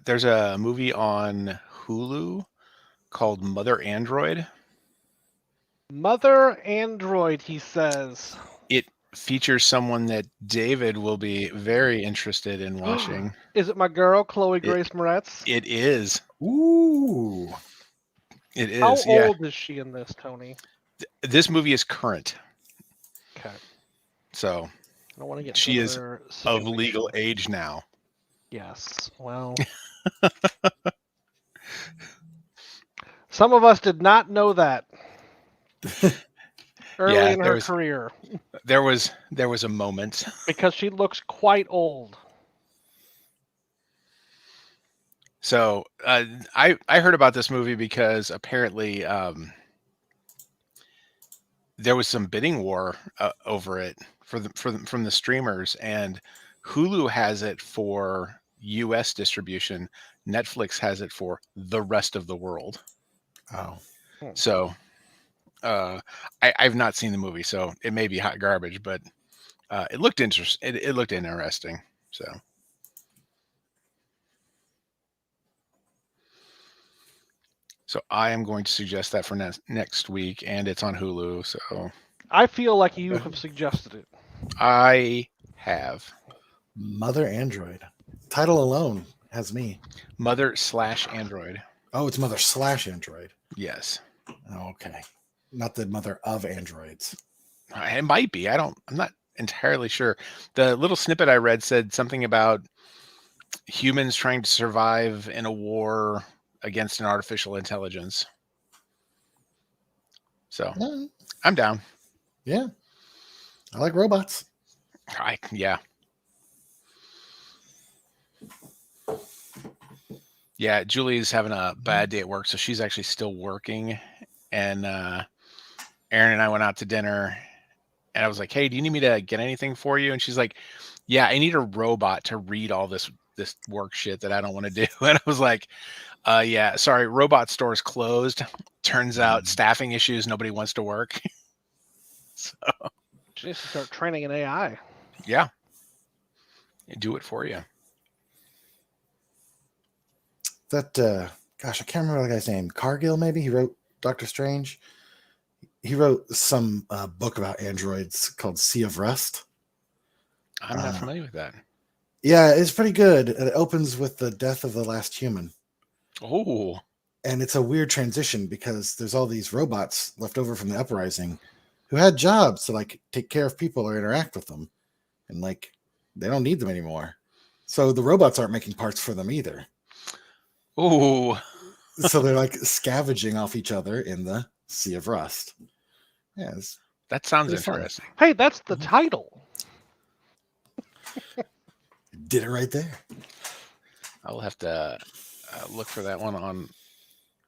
There's a movie on Hulu called Mother Android. Mother Android, he says. It features someone that David will be very interested in watching. Is it my girl, Chloe It Grace Moretz? it is. Ooh. It How is. Yeah. old is she in this, Tony? This movie is current, Okay. so I don't want to get she into is their of situation. legal age now. Yes. Well, some of us did not know that early Yeah, in her career there was a moment. because she looks quite old. So I heard about this movie because apparently there was some bidding war over it from the streamers, and Hulu has it for U.S. distribution. Netflix has it for the rest of the world. Oh. So I've not seen the movie, so it may be hot garbage, but it looked interesting. It looked interesting. So I am going to suggest that for next week, and it's on Hulu. So I feel like you have suggested it. I have Mother Android. Title alone has me. Mother/Android. Oh, it's Mother/Android. Yes. Oh, okay. Not the mother of androids. It might be. I'm not entirely sure. The little snippet I read said something about humans trying to survive in a war against an artificial intelligence. So I'm down. Yeah. I like robots. Yeah. Yeah, Julie's having a bad day at work, so she's actually still working. And Aaron and I went out to dinner, and I was like, "Hey, do you need me to get anything for you?" And she's like, "Yeah, I need a robot to read all this work shit that I don't want to do." And I was like, yeah, sorry, robot store's closed. Turns out staffing issues, nobody wants to work." So She needs to start training an AI. yeah, do it for you. That gosh, I can't remember the guy's name. Cargill, maybe. He wrote Doctor Strange. He wrote some book about androids called Sea of Rust. I'm not familiar with that. Yeah, it's pretty good. It opens with the death of the last human. Oh. And it's a weird transition because there's all these robots left over from the uprising who had jobs to like take care of people or interact with them. And like they don't need them anymore. So the robots aren't making parts for them either. Oh. So they're like scavenging off each other in the Sea of Rust. Yeah, that sounds interesting. Fun. Hey, that's the title. Did it right there. I'll have to look for that one on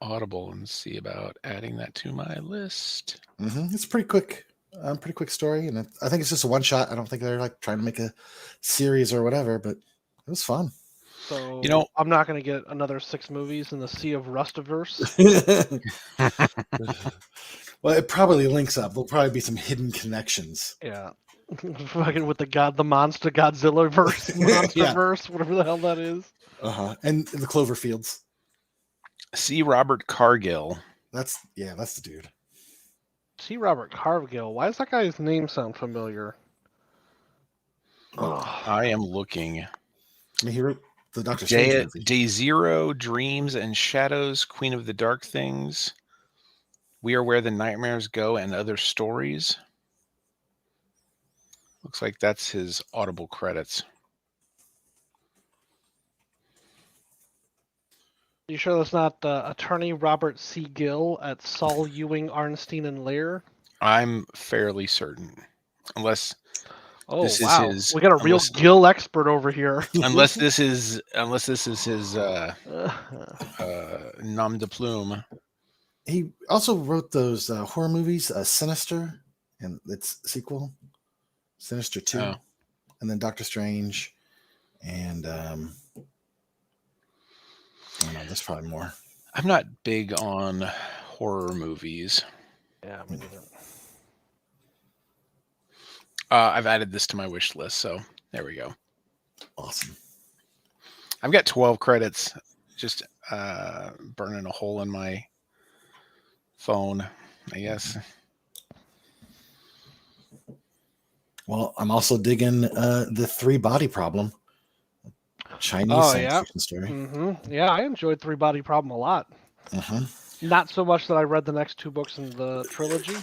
Audible and see about adding that to my list. It's pretty quick story, and I think it's just a one shot. I don't think they're like trying to make a series or whatever, but it was fun. So I'm not going to get another 6 movies in the Sea of Rustiverse. Well, it probably links up. There'll probably be some hidden connections. Yeah. Fucking with the monster Godzilla verse, Monsterverse, whatever the hell that is. And the Cloverfields. C. Robert Cargill. That's the dude. C. Robert Cargill. Why does that guy's name sound familiar? I am looking. I mean, he wrote the Doctor Strange movie. Day Zero, Dreams and Shadows, Queen of the Dark Things, We Are Where the Nightmares Go, and Other Stories. Looks like that's his Audible credits. You sure that's not attorney Robert C. Gill at Saul Ewing, Arnstein and Lear? I'm fairly certain, unless this is his. We got a real Gill expert over here. unless this is his nom de plume. He also wrote those horror movies, Sinister, and its sequel, Sinister 2, and then Doctor Strange, and I don't know, there's probably more. I'm not big on horror movies. Yeah, me neither. I've added this to my wish list, so there we go. Awesome. I've got 12 credits, just burning a hole in my phone, I guess. Well, I'm also digging the 3 Body Problem. Chinese science fiction story. Yeah, I enjoyed 3 Body Problem a lot. Not so much that I read the next 2 books in the trilogy.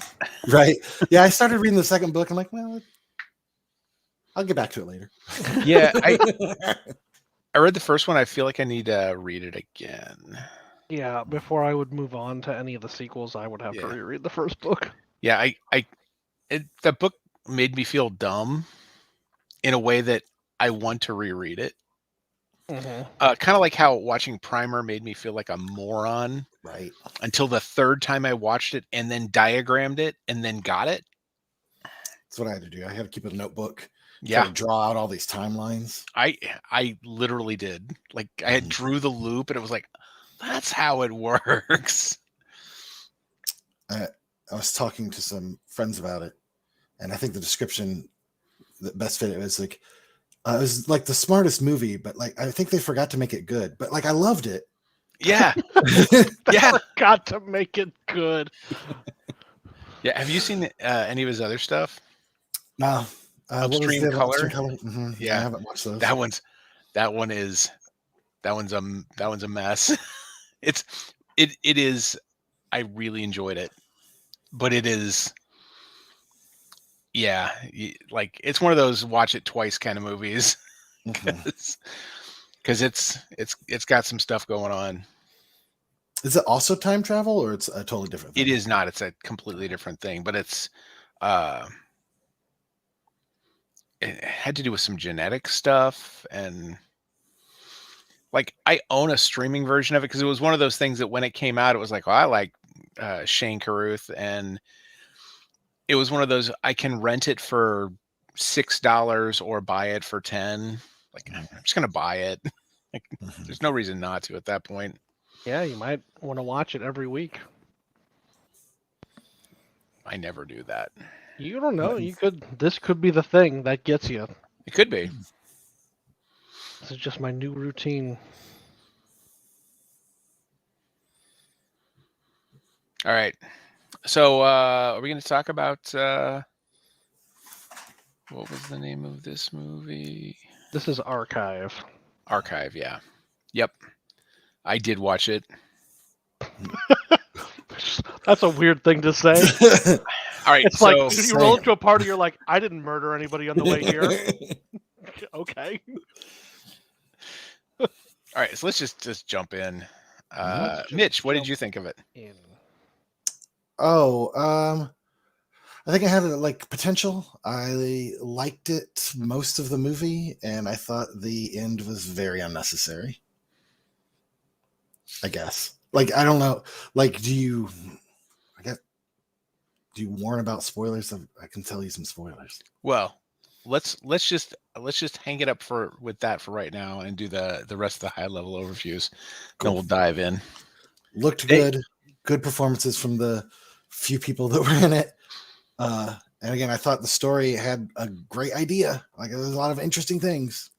Right. Yeah, I started reading the second book. I'm like, well, I'll get back to it later. Yeah, I read the first one. I feel like I need to read it again. Yeah, before I would move on to any of the sequels, I would have to reread the first book. Yeah, that book made me feel dumb in a way that I want to reread it. Kind of like how watching Primer made me feel like a moron. Right. Until the third time I watched it and then diagrammed it and then got it. That's what I had to do. I had to keep a notebook. Yeah. To draw out all these timelines. I literally did. Like I had drew the loop and it was like, that's how it works. I was talking to some friends about it, and I think the description that best fit it was like, it was like the smartest movie, but like I think they forgot to make it good. But like I loved it. Yeah. Yeah. Forgot to make it good. Yeah. Have you seen any of his other stuff? No. Upstream Color. Yeah, I haven't watched those. That one's a mess. it is. I really enjoyed it, but it is. Yeah, like it's one of those watch it twice kind of movies, because it's got some stuff going on. Is it also time travel, or it's a totally different thing? It is not. It's a completely different thing, but it's it had to do with some genetic stuff, and like I own a streaming version of it because it was one of those things that when it came out, it was like, oh, I like Shane Carruth, and it was one of those I can rent it for $6 or buy it for $10. Like I'm just gonna buy it. Like, there's no reason not to at that point. Yeah, you might want to watch it every week. I never do that. You don't know. This could be the thing that gets you. It could be. This is just my new routine. All right. So are we going to talk about what was the name of this movie? This is Archive. Archive, yeah. Yep. I did watch it. That's a weird thing to say. All right, it's like you roll into a party, you're like, I didn't murder anybody on the way here. Okay. All right, so let's just jump in. Mitch, what did you think of it? I think I had like potential. I liked it most of the movie, and I thought the end was very unnecessary. I guess. Like, I don't know. Like, do you warn about spoilers? I can tell you some spoilers. Well, let's just hang it up with that for right now and do the rest of the high level overviews. Cool. Then we'll dive in. Looked good. Good performances from the few people that were in it. And again, I thought the story had a great idea. Like, there was a lot of interesting things.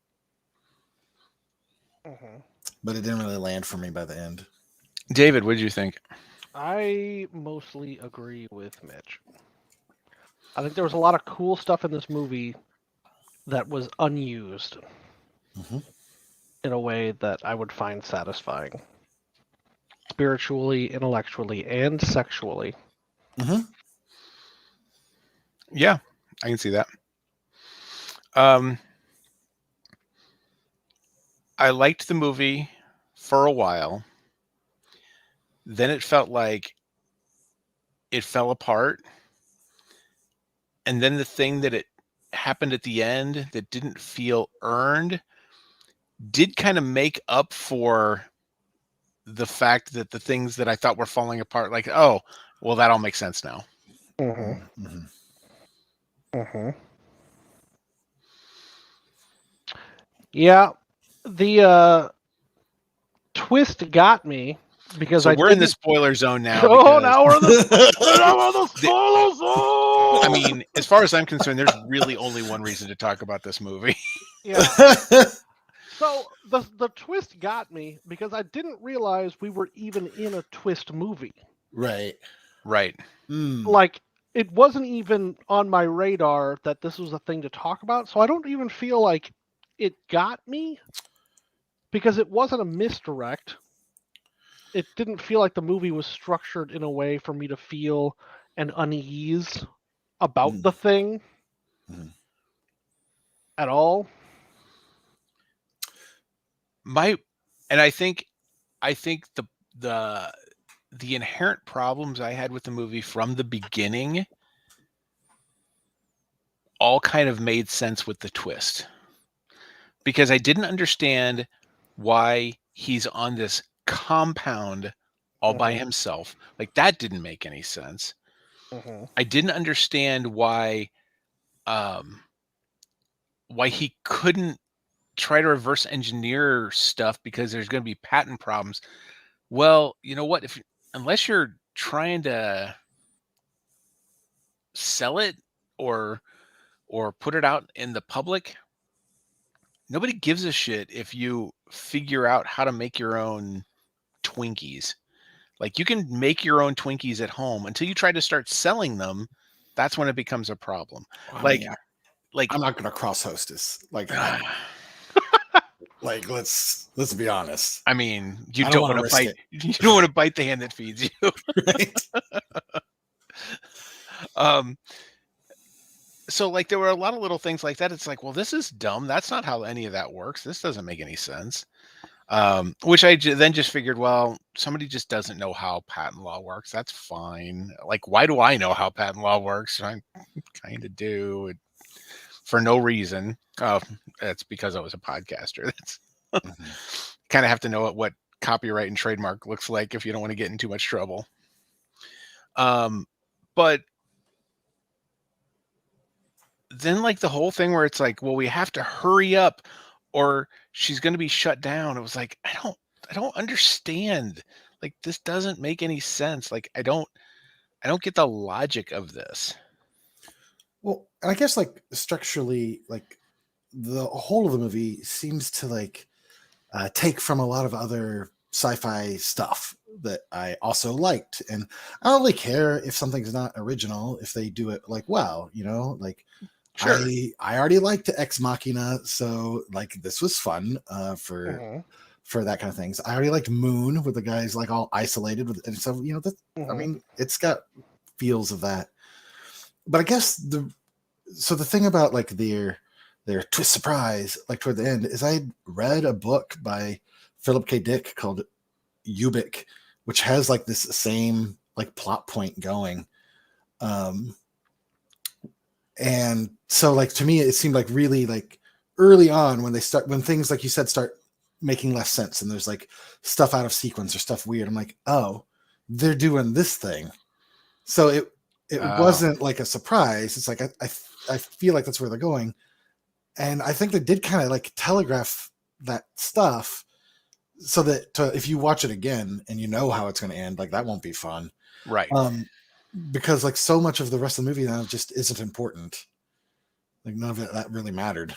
But it didn't really land for me by the end. David, what did you think? I mostly agree with Mitch. I think there was a lot of cool stuff in this movie that was unused in a way that I would find satisfying. Spiritually, intellectually, and sexually. Yeah, I can see that. I liked the movie for a while. Then it felt like it fell apart. And then the thing that it happened at the end that didn't feel earned did kind of make up for the fact that the things that I thought were falling apart, like, oh, well, that all makes sense now. Yeah, the twist got me because we're in the spoiler zone now. Oh, now we're in the spoiler zone. I mean, as far as I'm concerned, there's really only one reason to talk about this movie. Yeah. So the twist got me because I didn't realize we were even in a twist movie. Right. Right. Like, it wasn't even on my radar that this was a thing to talk about. So I don't even feel like it got me because it wasn't a misdirect. It didn't feel like the movie was structured in a way for me to feel an unease about the thing at all. I think the inherent problems I had with the movie from the beginning all kind of made sense with the twist. Because I didn't understand why he's on this compound all by himself. Like, that didn't make any sense. I didn't understand why he couldn't try to reverse engineer stuff because there's going to be patent problems. Well, you know what? Unless you're trying to sell it or put it out in the public, nobody gives a shit if you figure out how to make your own Twinkies. Like, you can make your own Twinkies at home until you try to start selling them. That's when it becomes a problem. Like, I'm not gonna cross hostess. Like, like let's be honest. I mean, you I don't don't want wanna to risk bite. You don't want to bite the hand that feeds you. Right? So, like, there were a lot of little things like that. It's like, well, this is dumb. That's not how any of that works. This doesn't make any sense. Which I then just figured, well, somebody just doesn't know how patent law works. That's fine. Like, why do I know how patent law works? I kind of do for no reason. Oh, that's because I was a podcaster. That's kind of have to know what copyright and trademark looks like if you don't want to get in too much trouble. But then, like, the whole thing where it's like, well, we have to hurry up or she's going to be shut down. It was like, I don't understand. Like, this doesn't make any sense. Like, I don't get the logic of this. Well, I guess, like, structurally, like, the whole of the movie seems to, like, take from a lot of other sci-fi stuff that I also liked. And I don't really care if something's not original, if they do it, like, well, you know, like, Sure. I already liked Ex Machina, so, like, this was fun for that kind of things. I already liked Moon with the guys, like, all isolated with, and so, you know, that I mean, it's got feels of that. But I guess the thing about, like, their twist surprise, like, toward the end, is I read a book by Philip K. Dick called Ubik, which has, like, this same, like, plot point going. And so, like, to me, it seemed like really, like, early on when things, like you said, start making less sense and there's, like, stuff out of sequence or stuff weird, I'm like, oh, they're doing this thing. So it wasn't like a surprise. It's like, I feel like that's where they're going. And I think they did kind of, like, telegraph that stuff so that if you watch it again and you know how it's going to end, like, that won't be fun. Right. Because, like, so much of the rest of the movie now just isn't important. Like, none of that really mattered.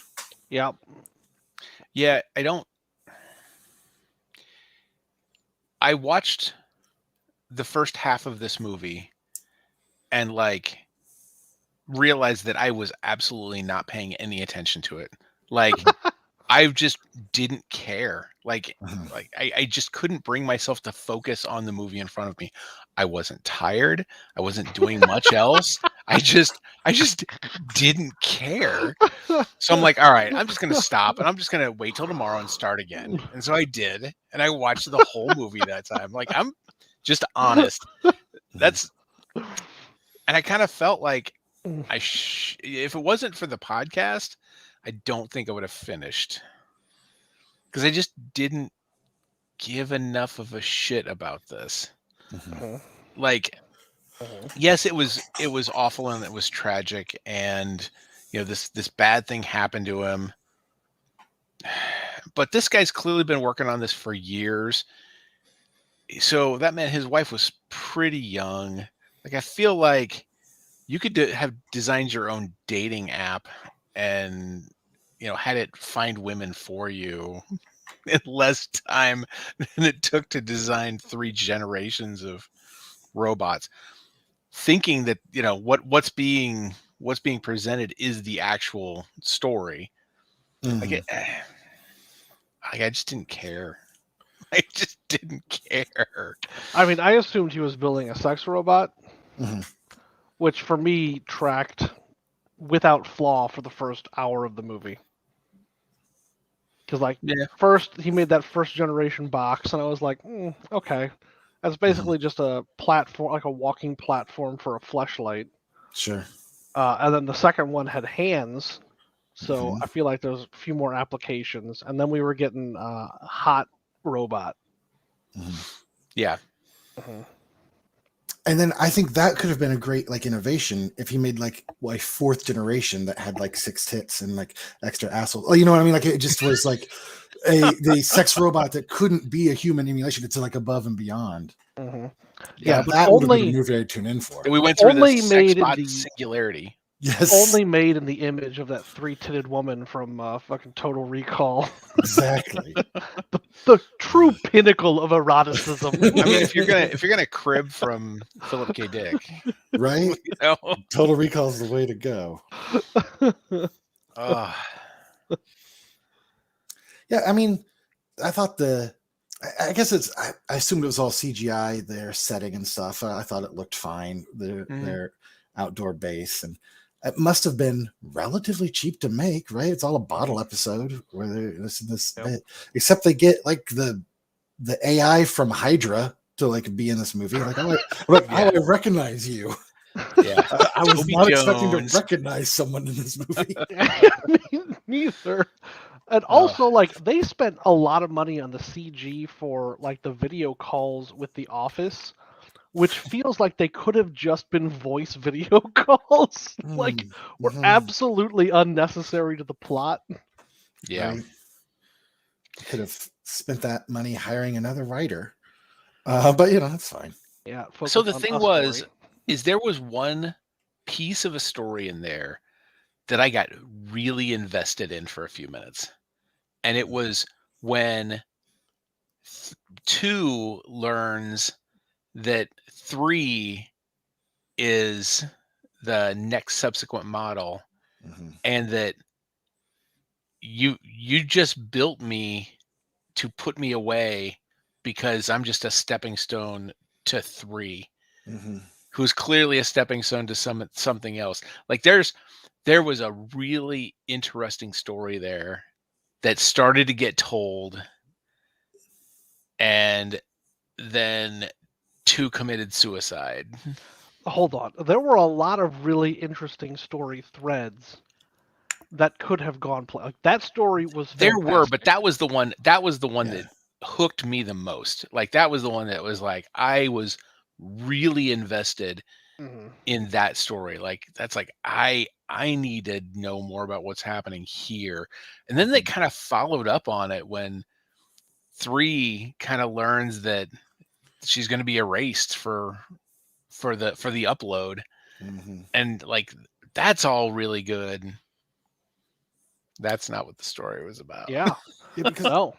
Yep. Yeah, I watched the first half of this movie and, like, realized that I was absolutely not paying any attention to it. Like, I just didn't care. Like, I just couldn't bring myself to focus on the movie in front of me. I wasn't tired. I wasn't doing much else. I just didn't care. So I'm like, all right, I'm just going to stop and I'm just going to wait till tomorrow and start again. And so I did. And I watched the whole movie that time. Like, I'm just honest. And I kind of felt like if it wasn't for the podcast, I don't think I would have finished. Because I just didn't give enough of a shit about this. Like, yes, it was awful and it was tragic, and, you know, this bad thing happened to him. But this guy's clearly been working on this for years. So that meant his wife was pretty young. Like, I feel like you could have designed your own dating app and, had it find women for you in less time than it took to design 3 generations of robots, thinking that what's being presented is the actual story. Mhm. I just didn't care. I just didn't care. I mean, I assumed he was building a sex robot, Mhm. which for me tracked without flaw for the first hour of the movie. Because first he made that first generation box, and I was like, okay, that's basically just a platform, like a walking platform for a fleshlight. Sure. And then the second one had hands, so Mhm. I feel like there's a few more applications. And then we were getting hot robot. Yeah. And then I think that could have been a great innovation if he made a 4th generation that had 6 tits and extra assholes. Oh, you know what I mean? It just was the sex robot that couldn't be a human emulation. It's above and beyond. Yeah, but that would have been only a movie I'd tune in for. we went through only the made in sexbot the singularity. Yes, only made in the image of that 3-titted woman from fucking Total Recall. exactly. The true pinnacle of eroticism. I mean, if you're gonna crib from Philip K. Dick, Right? know? Total Recall is the way to go. Yeah, I mean, I thought I guess I assumed it was all CGI, their setting and stuff. I thought it looked fine, their outdoor base, and it must have been relatively cheap to make, right? It's all a bottle episode where this bit, except they get the AI from Hydra to be in this movie. I recognize you. Yeah, I was Toby not Jones. expecting to recognize someone in this movie. Neither. And also, they spent a lot of money on the CG for the video calls with The Office, which feels like they could have just been voice video calls. Were absolutely unnecessary to the plot. Yeah. Right? Could have spent that money hiring another writer. But that's fine. Yeah. So the thing was, there was one piece of a story in there that I got really invested in for a few minutes. And it was when 2 learns that 3 is the next subsequent model, and that you just built me to put me away because I'm just a stepping stone to 3, who's clearly a stepping stone to something else. There was a really interesting story there that started to get told, and then 2 committed suicide. Hold on. There were a lot of really interesting story threads that could have gone that story was fantastic. There were, but that was the one that hooked me the most. That was the one that was I was really invested in that story. That's I need to know more about what's happening here. And then they kind of followed up on it when 3 kind of learns that she's going to be erased for the upload. And that's all really good. That's not what the story was about. Yeah. Because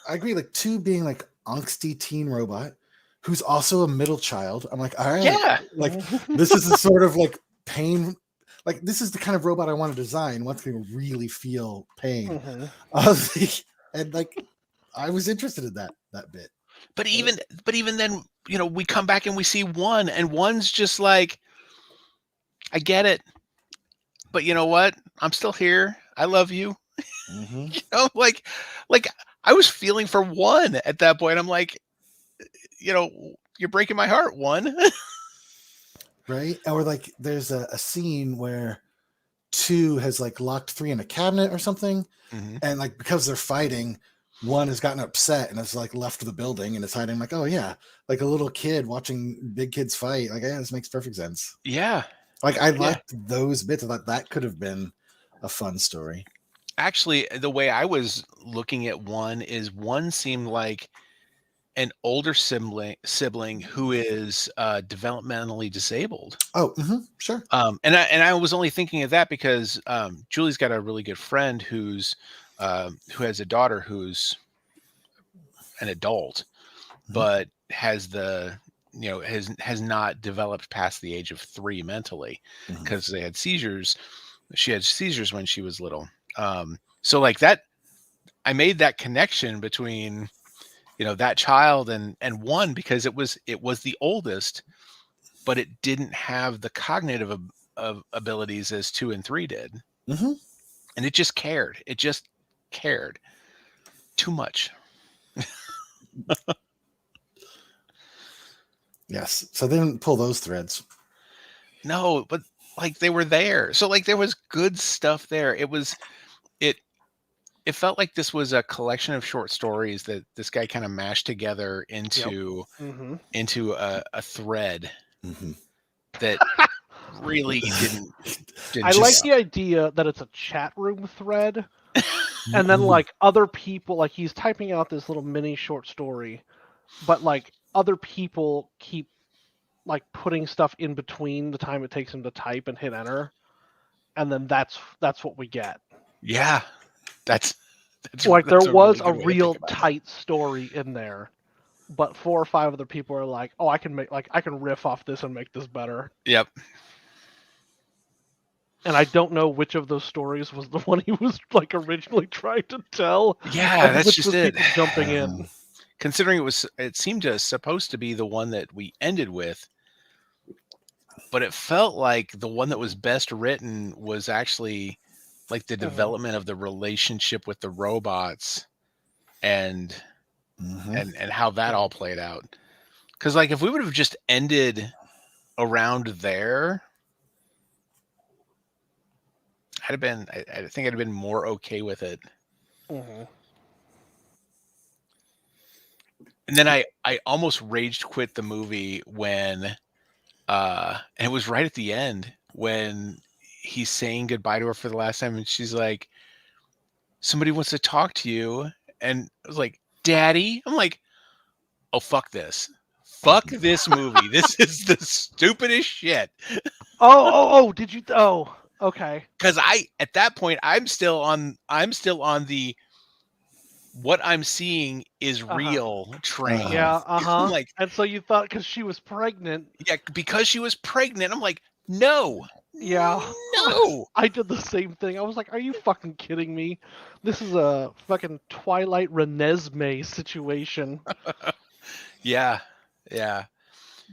I agree. 2 being angsty teen robot who's also a middle child. I'm all right. Yeah. This is the sort of pain. This is the kind of robot I want to design. Once to really feel pain. And I was interested in that bit. But even then, we come back and we see 1, and 1's just I get it, but you know what? I'm still here. I love you. I was feeling for 1 at that point. I'm you're breaking my heart, 1. Right? Or there's a scene where 2 has locked 3 in a cabinet or something, and because they're fighting, 1 has gotten upset and has left the building and is hiding. Oh yeah, a little kid watching big kids fight. Yeah, this makes perfect sense. Yeah. I liked those bits. I thought that could have been a fun story. Actually, the way I was looking at 1 is 1 seemed an older sibling who is developmentally disabled. Oh, sure. And I was only thinking of that because Julie's got a really good friend who has a daughter who's an adult, but has has not developed past the age of 3 mentally because they had seizures. She had seizures when she was little. So like that, I made that connection between, that child and one, because it was the oldest, but it didn't have the cognitive abilities as 2 and 3 did. And it just cared. It just cared too much. Yes. So they didn't pull those threads. No, but like they were there. So like there was good stuff there. It felt like this was a collection of short stories that this guy kind of mashed together into a thread that really didn't I like the idea that it's a chat room thread, and then like other people, like he's typing out this little mini short story, but like other people keep like putting stuff in between the time it takes him to type and hit enter, and then that's what we get. Yeah, that's like that's there was really a good way to real think about tight story in there, but 4 or 5 other people are like, oh, I can riff off this and make this better. Yep. And I don't know which of those stories was the one he was like originally trying to tell. Yeah, that's just it. Jumping in. Considering it seemed supposed to be the one that we ended with, but it felt like the one that was best written was actually like the development of the relationship with the robots and how that all played out. Because like if we would have just ended around there, I think I'd have been more okay with it. And then I almost rage quit the movie when and it was right at the end when he's saying goodbye to her for the last time, and she's like, somebody wants to talk to you. And I was like, Daddy? I'm like, oh, fuck this. Fuck this movie. This is the stupidest shit. Did you? Oh, okay. Because at that point, I'm still on the what I'm seeing is real train. Yeah, I'm like, and so you thought because she was pregnant. Yeah, because she was pregnant. I'm like, no. Yeah. No. I did the same thing. I was like, are you fucking kidding me? This is a fucking Twilight Renesmee situation. Yeah. Yeah.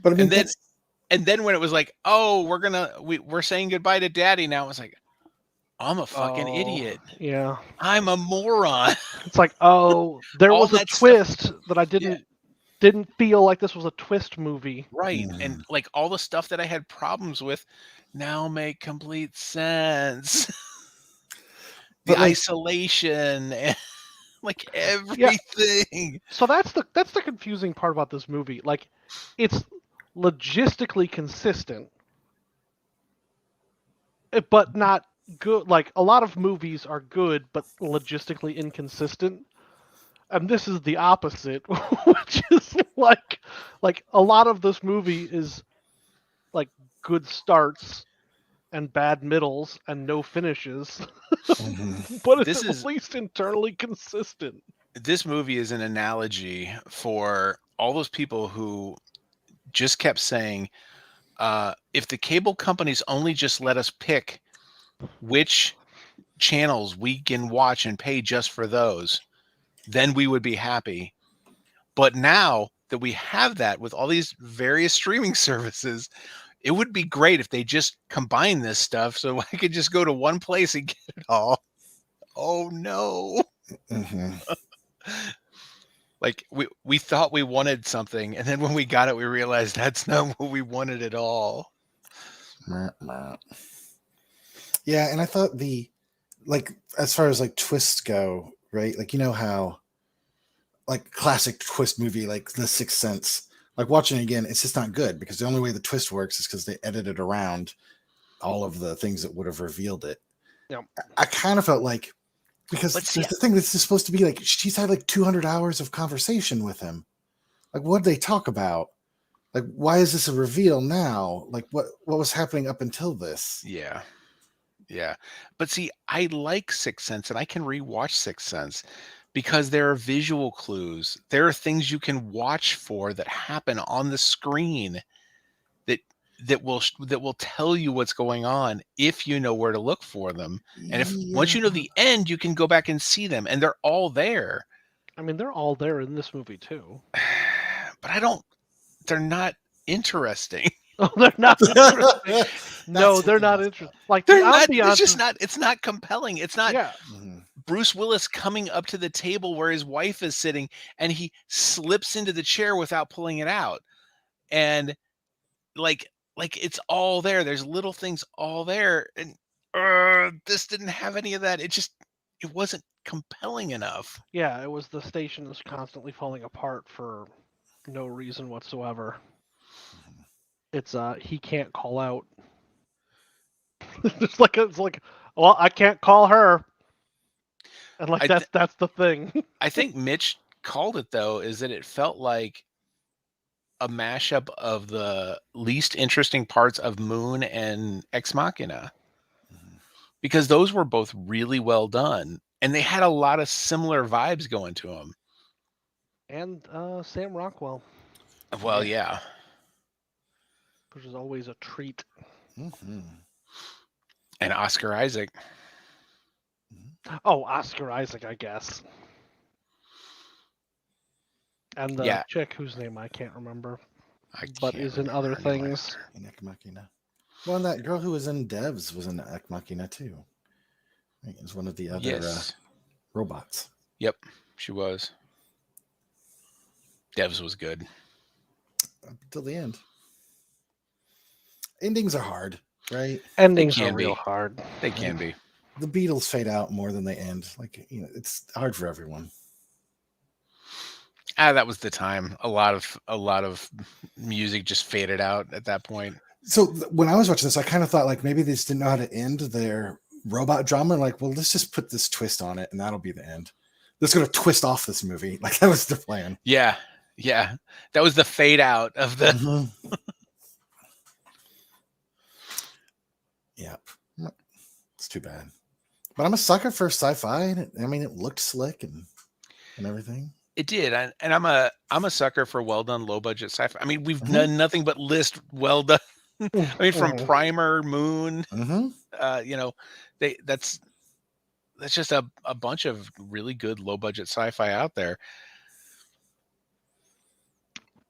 But I mean, and then when it was like, oh, we're saying goodbye to Daddy now, I was like, I'm a fucking idiot. Yeah. I'm a moron. It's like, there was a twist that I didn't feel like this was a twist movie. Right. And like all the stuff that I had problems with now make complete sense. The isolation and like everything. Yeah. So that's the confusing part about this movie. Like it's logistically consistent, but not good. Like a lot of movies are good but logistically inconsistent, and this is the opposite, which is like a lot of this movie is like good starts and bad middles and no finishes. But it's at least internally consistent. This movie is an analogy for all those people who just kept saying, if the cable companies only just let us pick which channels we can watch and pay just for those, then we would be happy. But now that we have that with all these various streaming services, it would be great if they just combine this stuff so I could just go to one place and get it all. Oh no. Like we thought we wanted something, and then when we got it, we realized that's not what we wanted at all. Yeah, and I thought as far as like twists go, right? Like, you know how like classic twist movie like The Sixth Sense, like watching it again, it's just not good because the only way the twist works is because they edited around all of the things that would have revealed it. Yeah. I kind of felt like, because there's the thing that's supposed to be like she's had like 200 hours of conversation with him. Like, what did they talk about? Like, why is this a reveal now? Like, what was happening up until this? Yeah. Yeah. But see, I like Sixth Sense and I can rewatch Sixth Sense because there are visual clues. There are things you can watch for that happen on the screen that that will tell you what's going on if you know where to look for them. And if once you know the end, you can go back and see them and they're all there. I mean, they're all there in this movie too. But they're not interesting. Oh, they're not interesting. No, they're not interesting. Like They're the not. ambiance It's just not. It's not compelling. It's not. Yeah. Bruce Willis coming up to the table where his wife is sitting, and he slips into the chair without pulling it out, and like it's all there. There's little things all there, and this didn't have any of that. It wasn't compelling enough. Yeah, it was the station is constantly falling apart for no reason whatsoever. It's he can't call out. it's like well, I can't call her. And like that's the thing. I think Mitch called it though, is that it felt like a mashup of the least interesting parts of Moon and Ex Machina. Because those were both really well done. And they had a lot of similar vibes going to them. And Sam Rockwell. Well, yeah. Which is always a treat. Mm-hmm. And Oscar Isaac. Oh, Oscar Isaac, I guess. And the chick whose name I can't remember. But is in other things. In Ex Machina. Well, and that girl who was in Devs was in Ex Machina too. It was one of the other robots. Yep, she was. Devs was good. Up until the end. Endings are hard, right? Endings are real hard. They can be. The Beatles fade out more than they end. Like, it's hard for everyone. That was the time. A lot of music just faded out at that point. So when I was watching this, I kind of thought like maybe they just didn't know how to end their robot drama. Like, well, let's just put this twist on it, and that'll be the end. They're going to twist off this movie. Like that was the plan. Yeah, that was the fade out of the. Mm-hmm. Yep, it's too bad. But I'm a sucker for sci-fi. I mean, it looked slick and everything. It did, and I'm a sucker for well done, low budget sci-fi. I mean, we've done nothing but list well done. I mean, from Primer, Moon, that's just a bunch of really good low budget sci-fi out there.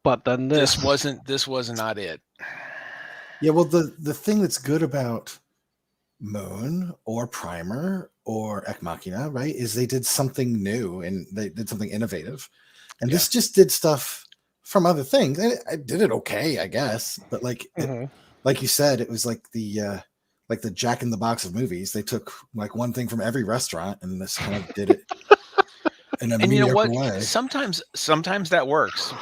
But then this was not it. Yeah, well, the thing that's good about Moon or Primer or Ex Machina, right, is they did something new and they did something innovative, and this just did stuff from other things, and it did it okay, I guess. But like, like you said, it was like the Jack in the Box of movies. They took like one thing from every restaurant, and this kind of did it in a mediocre way. Sometimes that works,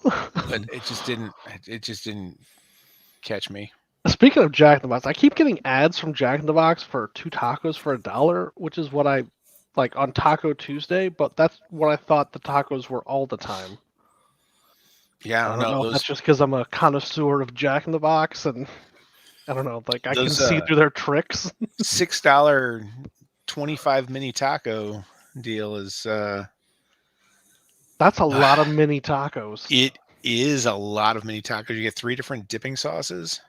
but it just didn't catch me. Speaking of Jack in the Box, I keep getting ads from Jack in the Box for 2 tacos for $1, which is what I like on Taco Tuesday, but that's what I thought the tacos were all the time. Yeah, I don't know if that's just because I'm a connoisseur of Jack in the Box, and I don't know, like I can see through their tricks. $6 25 mini taco deal is that's a lot of mini tacos. It is a lot of mini tacos. You get 3 different dipping sauces.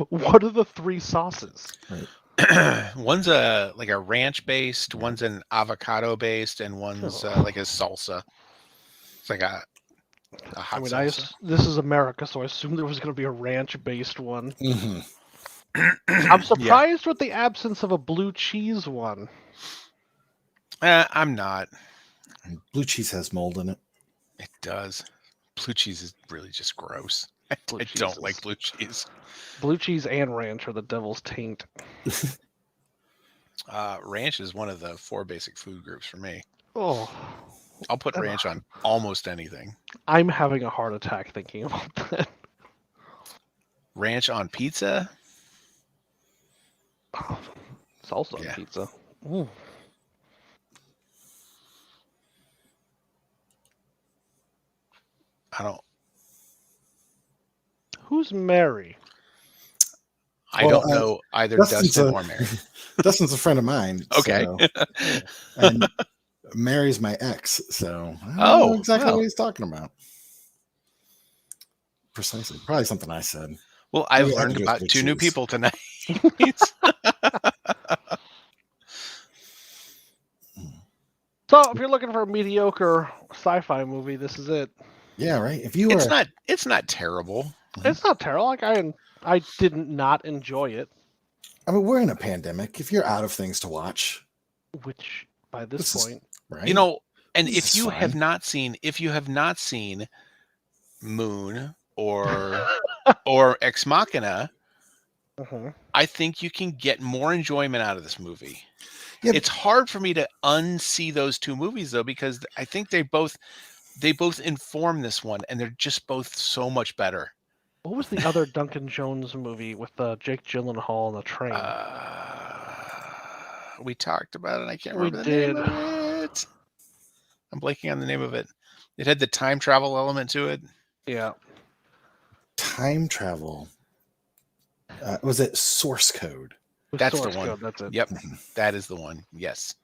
What are the 3 sauces? Right. One's a ranch based, one's an avocado based, and one's like a salsa. It's like a hot salsa. This is America, so I assumed there was going to be a ranch based one. Mm-hmm. I'm surprised with the absence of a blue cheese one. I'm not. Blue cheese has mold in it. It does. Blue cheese is really just gross. I don't like blue cheese. Blue cheese and ranch are the devil's taint. Ranch is one of the 4 basic food groups for me. Oh, I'll put ranch on almost anything. I'm having a heart attack thinking about that. Ranch on pizza? Salsa on pizza. Ooh. I don't. Who's Mary? I Well, don't know either Dustin's Dustin a- or Mary. Dustin's a friend of mine. Okay. So, and Mary's my ex, so I don't Oh, know exactly well. what he's talking about. Precisely. Probably something I said. Well, I've Maybe it had to learned do with about big 2 new shoes. people tonight. So if you're looking for a mediocre sci-fi movie, this is it. Yeah, right. If you were, It's not terrible. It's not terrible. Like I didn't not enjoy it, I mean, we're in a pandemic. If you're out of things to watch, which by this This is- point, right? You know, and This if is you have fine. not seen Moon or Ex Machina, Mhm. I think you can get more enjoyment out of this movie. Yeah, It's hard for me to unsee those 2 movies though, because I think they both inform this one, and they're just both so much better. What was the other Duncan Jones movie with Jake Gyllenhaal on the train? We talked about it. I can't We remember the name did. of it. I'm blanking on the name of it. It had the time travel element to it. Yeah. time travel. Was it Source Code? With That's the Source one. Code, that's it. Yep, that is the one. Yes.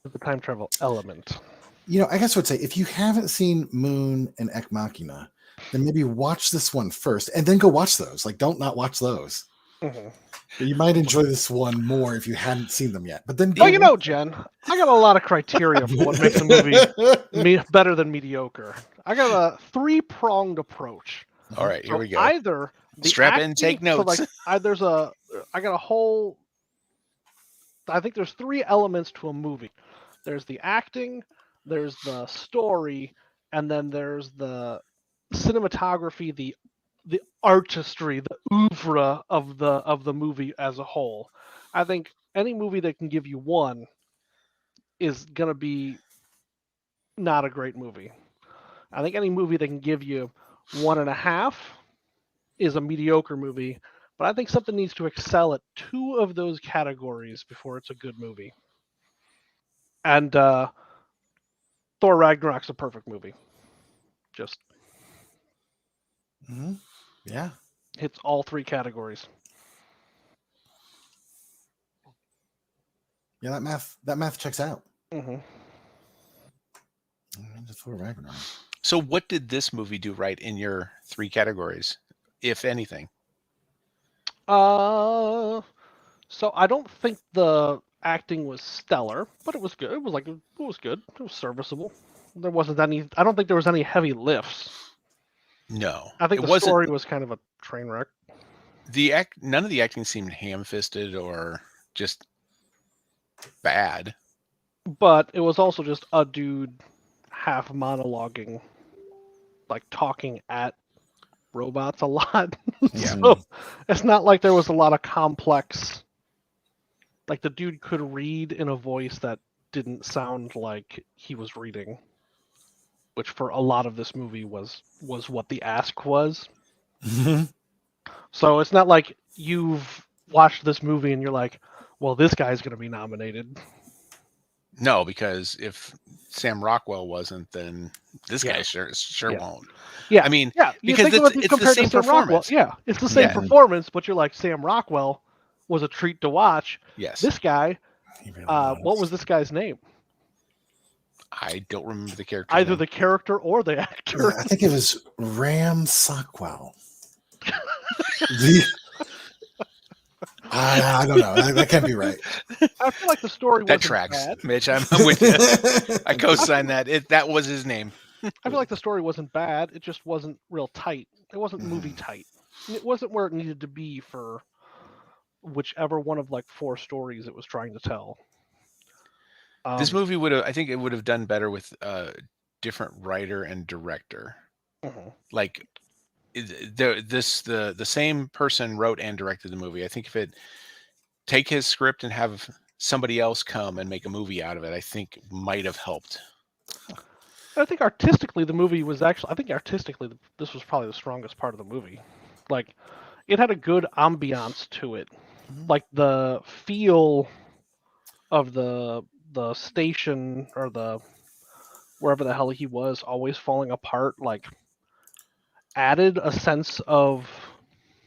The time travel element. You know, I guess I would say if you haven't seen Moon and Ex Machina, then maybe watch this one first and then go watch those. Like, don't not watch those. Mhm. You might enjoy this one more if you hadn't seen them yet. But then, Well, you know, Jen, I got a lot of criteria for what makes a movie better than mediocre. I got a 3-pronged approach. All right, here So we go. Either the Strap in, acting- take So notes. like, I got a whole. I think there's 3 elements to a movie. There's the acting, there's the story, and then there's the cinematography, the artistry, the oeuvre of the movie as a whole. I think any movie that can give you one is gonna be not a great movie. I think any movie that can give you 1.5 is a mediocre movie, but I think something needs to excel at 2 of those categories before it's a good movie. And Thor Ragnarok's a perfect movie. Just Mhm. Yeah. hits all 3 categories. Yeah, that math checks out. Mm-hmm. Just Thor Ragnarok. So what did this movie do right in your 3 categories, if anything? So I don't think the acting was stellar, but it was good. It was good. It was serviceable. There wasn't any. I don't think there was any heavy lifts. No. I think it the wasn't. story was kind of a train wreck. None of the acting seemed ham-fisted or just bad. But it was also just a dude half monologuing, like talking at robots a lot. Yeah. So it's not like there was a lot of complex. Like the dude could read in a voice that didn't sound like he was reading, which for a lot of this movie was what the ask was. So it's not like you've watched this movie and you're like, well, this guy's going to be nominated. No, because if Sam Rockwell wasn't, then this guy sure Yeah. won't. Yeah, I mean, yeah. You because think of it it's the compared same to Sam Rockwell. performance. Yeah, it's the same Yeah. performance, but you're like, Sam Rockwell was a treat to watch. Yes. This guy, He really what was this guy's name? I don't remember the character. Either name. the character or the actor. I think it was Ram Sockwell. I don't know. That can't be right. I feel like the story That wasn't tracks, bad. Mitch. I'm with you. I co-sign that. That was his name. I feel like the story wasn't bad. It just wasn't real tight. It wasn't movie tight. It wasn't where it needed to be for whichever one of like 4 stories it was trying to tell. This movie I think it would have done better with a different writer and director. Mhm. Like the same person wrote and directed the movie. I think if it take his script and have somebody else come and make a movie out of it, I think might have helped. I think artistically the movie was actually. I think artistically this was probably the strongest part of the movie. Like, it had a good ambiance to it. Like the feel of the station or the wherever the hell he was, always falling apart, like added a sense of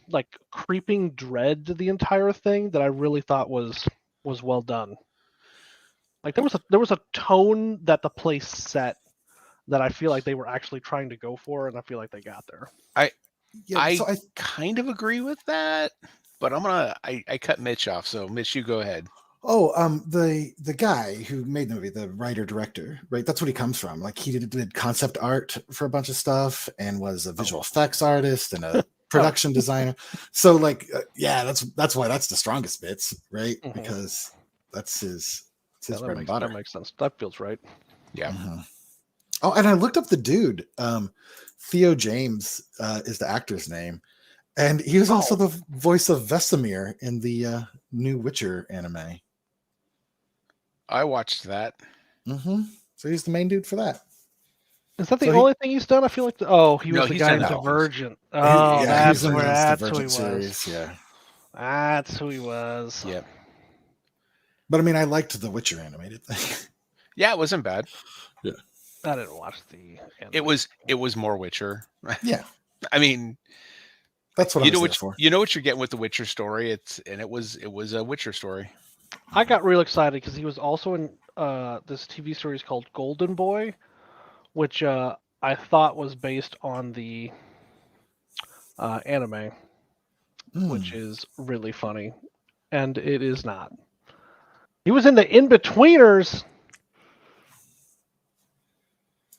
like creeping dread to the entire thing that I really thought was well done. Like there was a tone that the place set that I feel like they were actually trying to go for, and I feel like they got there. I kind of agree with that, but I cut Mitch off, so Mitch, you go ahead. The guy who made the movie, the writer director, right? That's what he comes from. Like he did concept art for a bunch of stuff and was a visual effects artist and a production designer. So like, yeah, that's why that's the strongest bits, right? Mhm. Because that's his Yeah, bread and butter. That makes sense. That feels right. Yeah. Oh, and I looked up the dude. Theo James is the actor's name, and he was also the voice of Vesemir in the new Witcher anime. I watched that. So he's the main dude for that. Is that the only thing he's done? I feel like he was the guy in Divergent. Oh, that's who he was. Series, yeah. That's who he was. Yep. But I mean, I liked the Witcher animated thing. Yeah, it wasn't bad. Yeah. I didn't watch the anime. It was more Witcher. Yeah. I mean, that's what I was there for. You know what you're getting with the Witcher story. It was a Witcher story. I got real excited because he was also in this TV series called Golden Boy, which I thought was based on the anime, which is really funny, and it is not. He was in the In-Betweeners.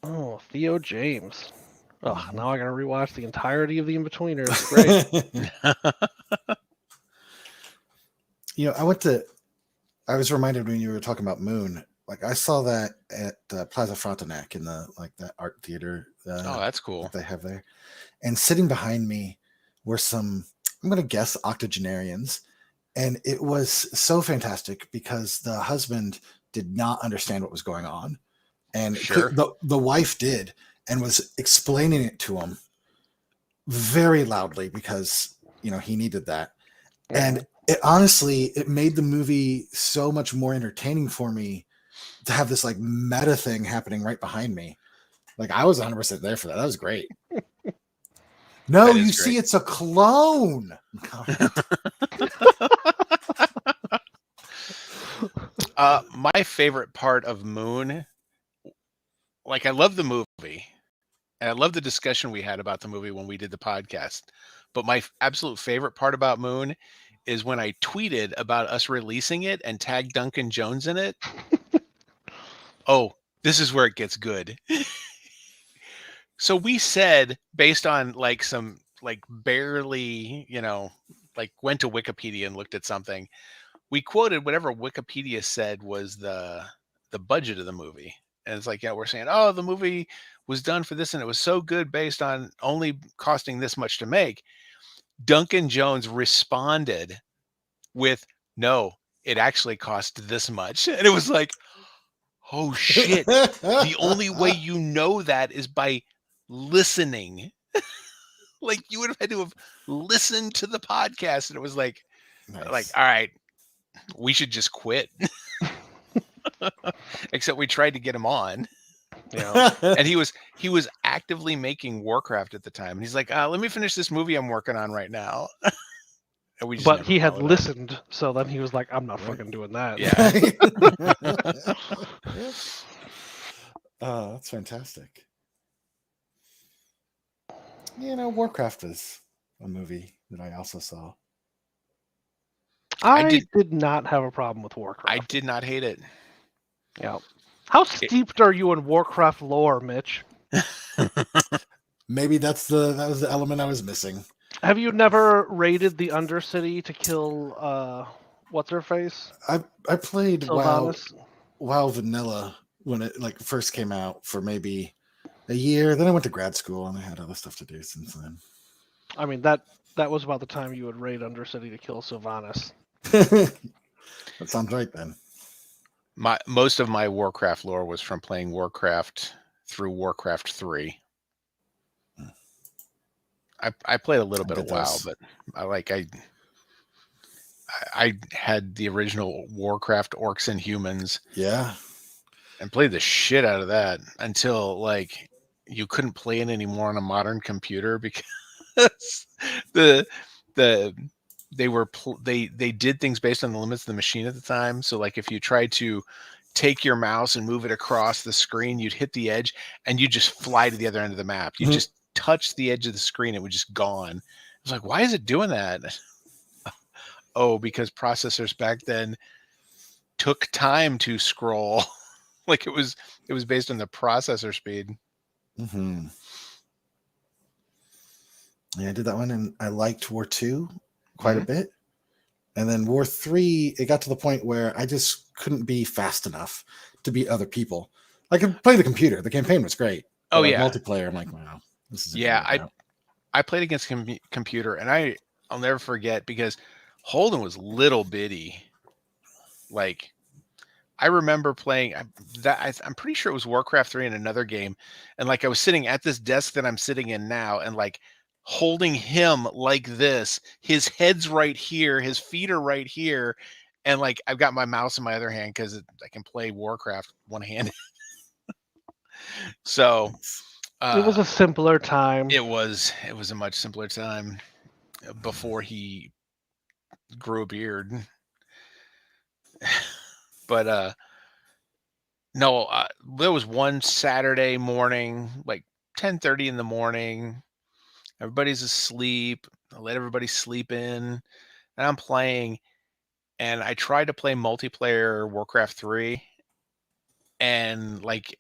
Oh, Theo James. Oh, now I gotta rewatch the entirety of the In-Betweeners. Great. You know, I was reminded when you were talking about Moon. Like I saw that at Plaza Frontenac in that art theater. Oh, that's cool. That they have there. And sitting behind me were some, I'm going to guess, octogenarians. And it was so fantastic because the husband did not understand what was going on. And the wife did and was explaining it to him very loudly because, you know, he needed that. And it honestly, it made the movie so much more entertaining for me to have this like meta thing happening right behind me. Like I was 100% there for that. That was great. No, you see, it's a clone. My favorite part of Moon, like I love the movie and I love the discussion we had about the movie when we did the podcast. But my absolute favorite part about Moon is when I tweeted about us releasing it and tagged Duncan Jones in it. Oh, this is where it gets good. So we said, based on like some like barely, you know, like went to Wikipedia and looked at something, we quoted whatever Wikipedia said was the budget of the movie. And it's like, yeah, we're saying, oh, the movie was done for this and it was so good based on only costing this much to make. Duncan Jones responded with, no, it actually cost this much. And it was like, oh shit. The only way you know that is by listening. Like you would have had to have listened to the podcast. And it was like, all right, we should just quit. Except we tried to get him on. You know, and he was actively making Warcraft at the time. And he's like, let me finish this movie I'm working on right now. But he had listened, so then he was like, I'm not fucking doing that. Yeah. Oh, that's fantastic. You know, Warcraft is a movie that I also saw. I did not have a problem with Warcraft. I did not hate it. Yeah. How steeped are you in Warcraft lore, Mitch? Maybe that was the element I was missing. Have you never raided the Undercity to kill what's her face? I played WoW Vanilla when it like first came out for maybe a year. Then I went to grad school and I had other stuff to do since then. I mean that was about the time you would raid Undercity to kill Sylvanas. That sounds right then. Most of my Warcraft lore was from playing Warcraft through Warcraft 3. I played a little bit of WoW, but I had the original Warcraft Orcs and Humans. Yeah. and played the shit out of that until like you couldn't play it anymore on a modern computer because the the they did things based on the limits of the machine at the time. So like if you tried to take your mouse and move it across the screen, you'd hit the edge and you just fly to the other end of the map. You just touch the edge of the screen, it would just gone. I was like, why is it doing that? Oh, because processors back then took time to scroll. Like it was based on the processor speed. Mm-hmm. Yeah, I did that one, and I liked War 2 quite a bit. And then War 3, it got to the point where I just couldn't be fast enough to beat other people. I could play the computer. The campaign was great. But Oh, yeah. Multiplayer, I'm like, wow, this is I played against computer, and I'll never forget because Holden was little bitty. Like, I remember playing that. I'm pretty sure it was Warcraft 3 in another game, and like I was sitting at this desk that I'm sitting in now, and like holding him like this. His head's right here, his feet are right here, and like I've got my mouse in my other hand because I can play Warcraft one-handed. So it was a simpler time. It was a much simpler time before he grew a beard. But no, there was one Saturday morning, like 10:30 in the morning. Everybody's asleep. I let everybody sleep in, and I'm playing. And I tried to play multiplayer Warcraft 3, and like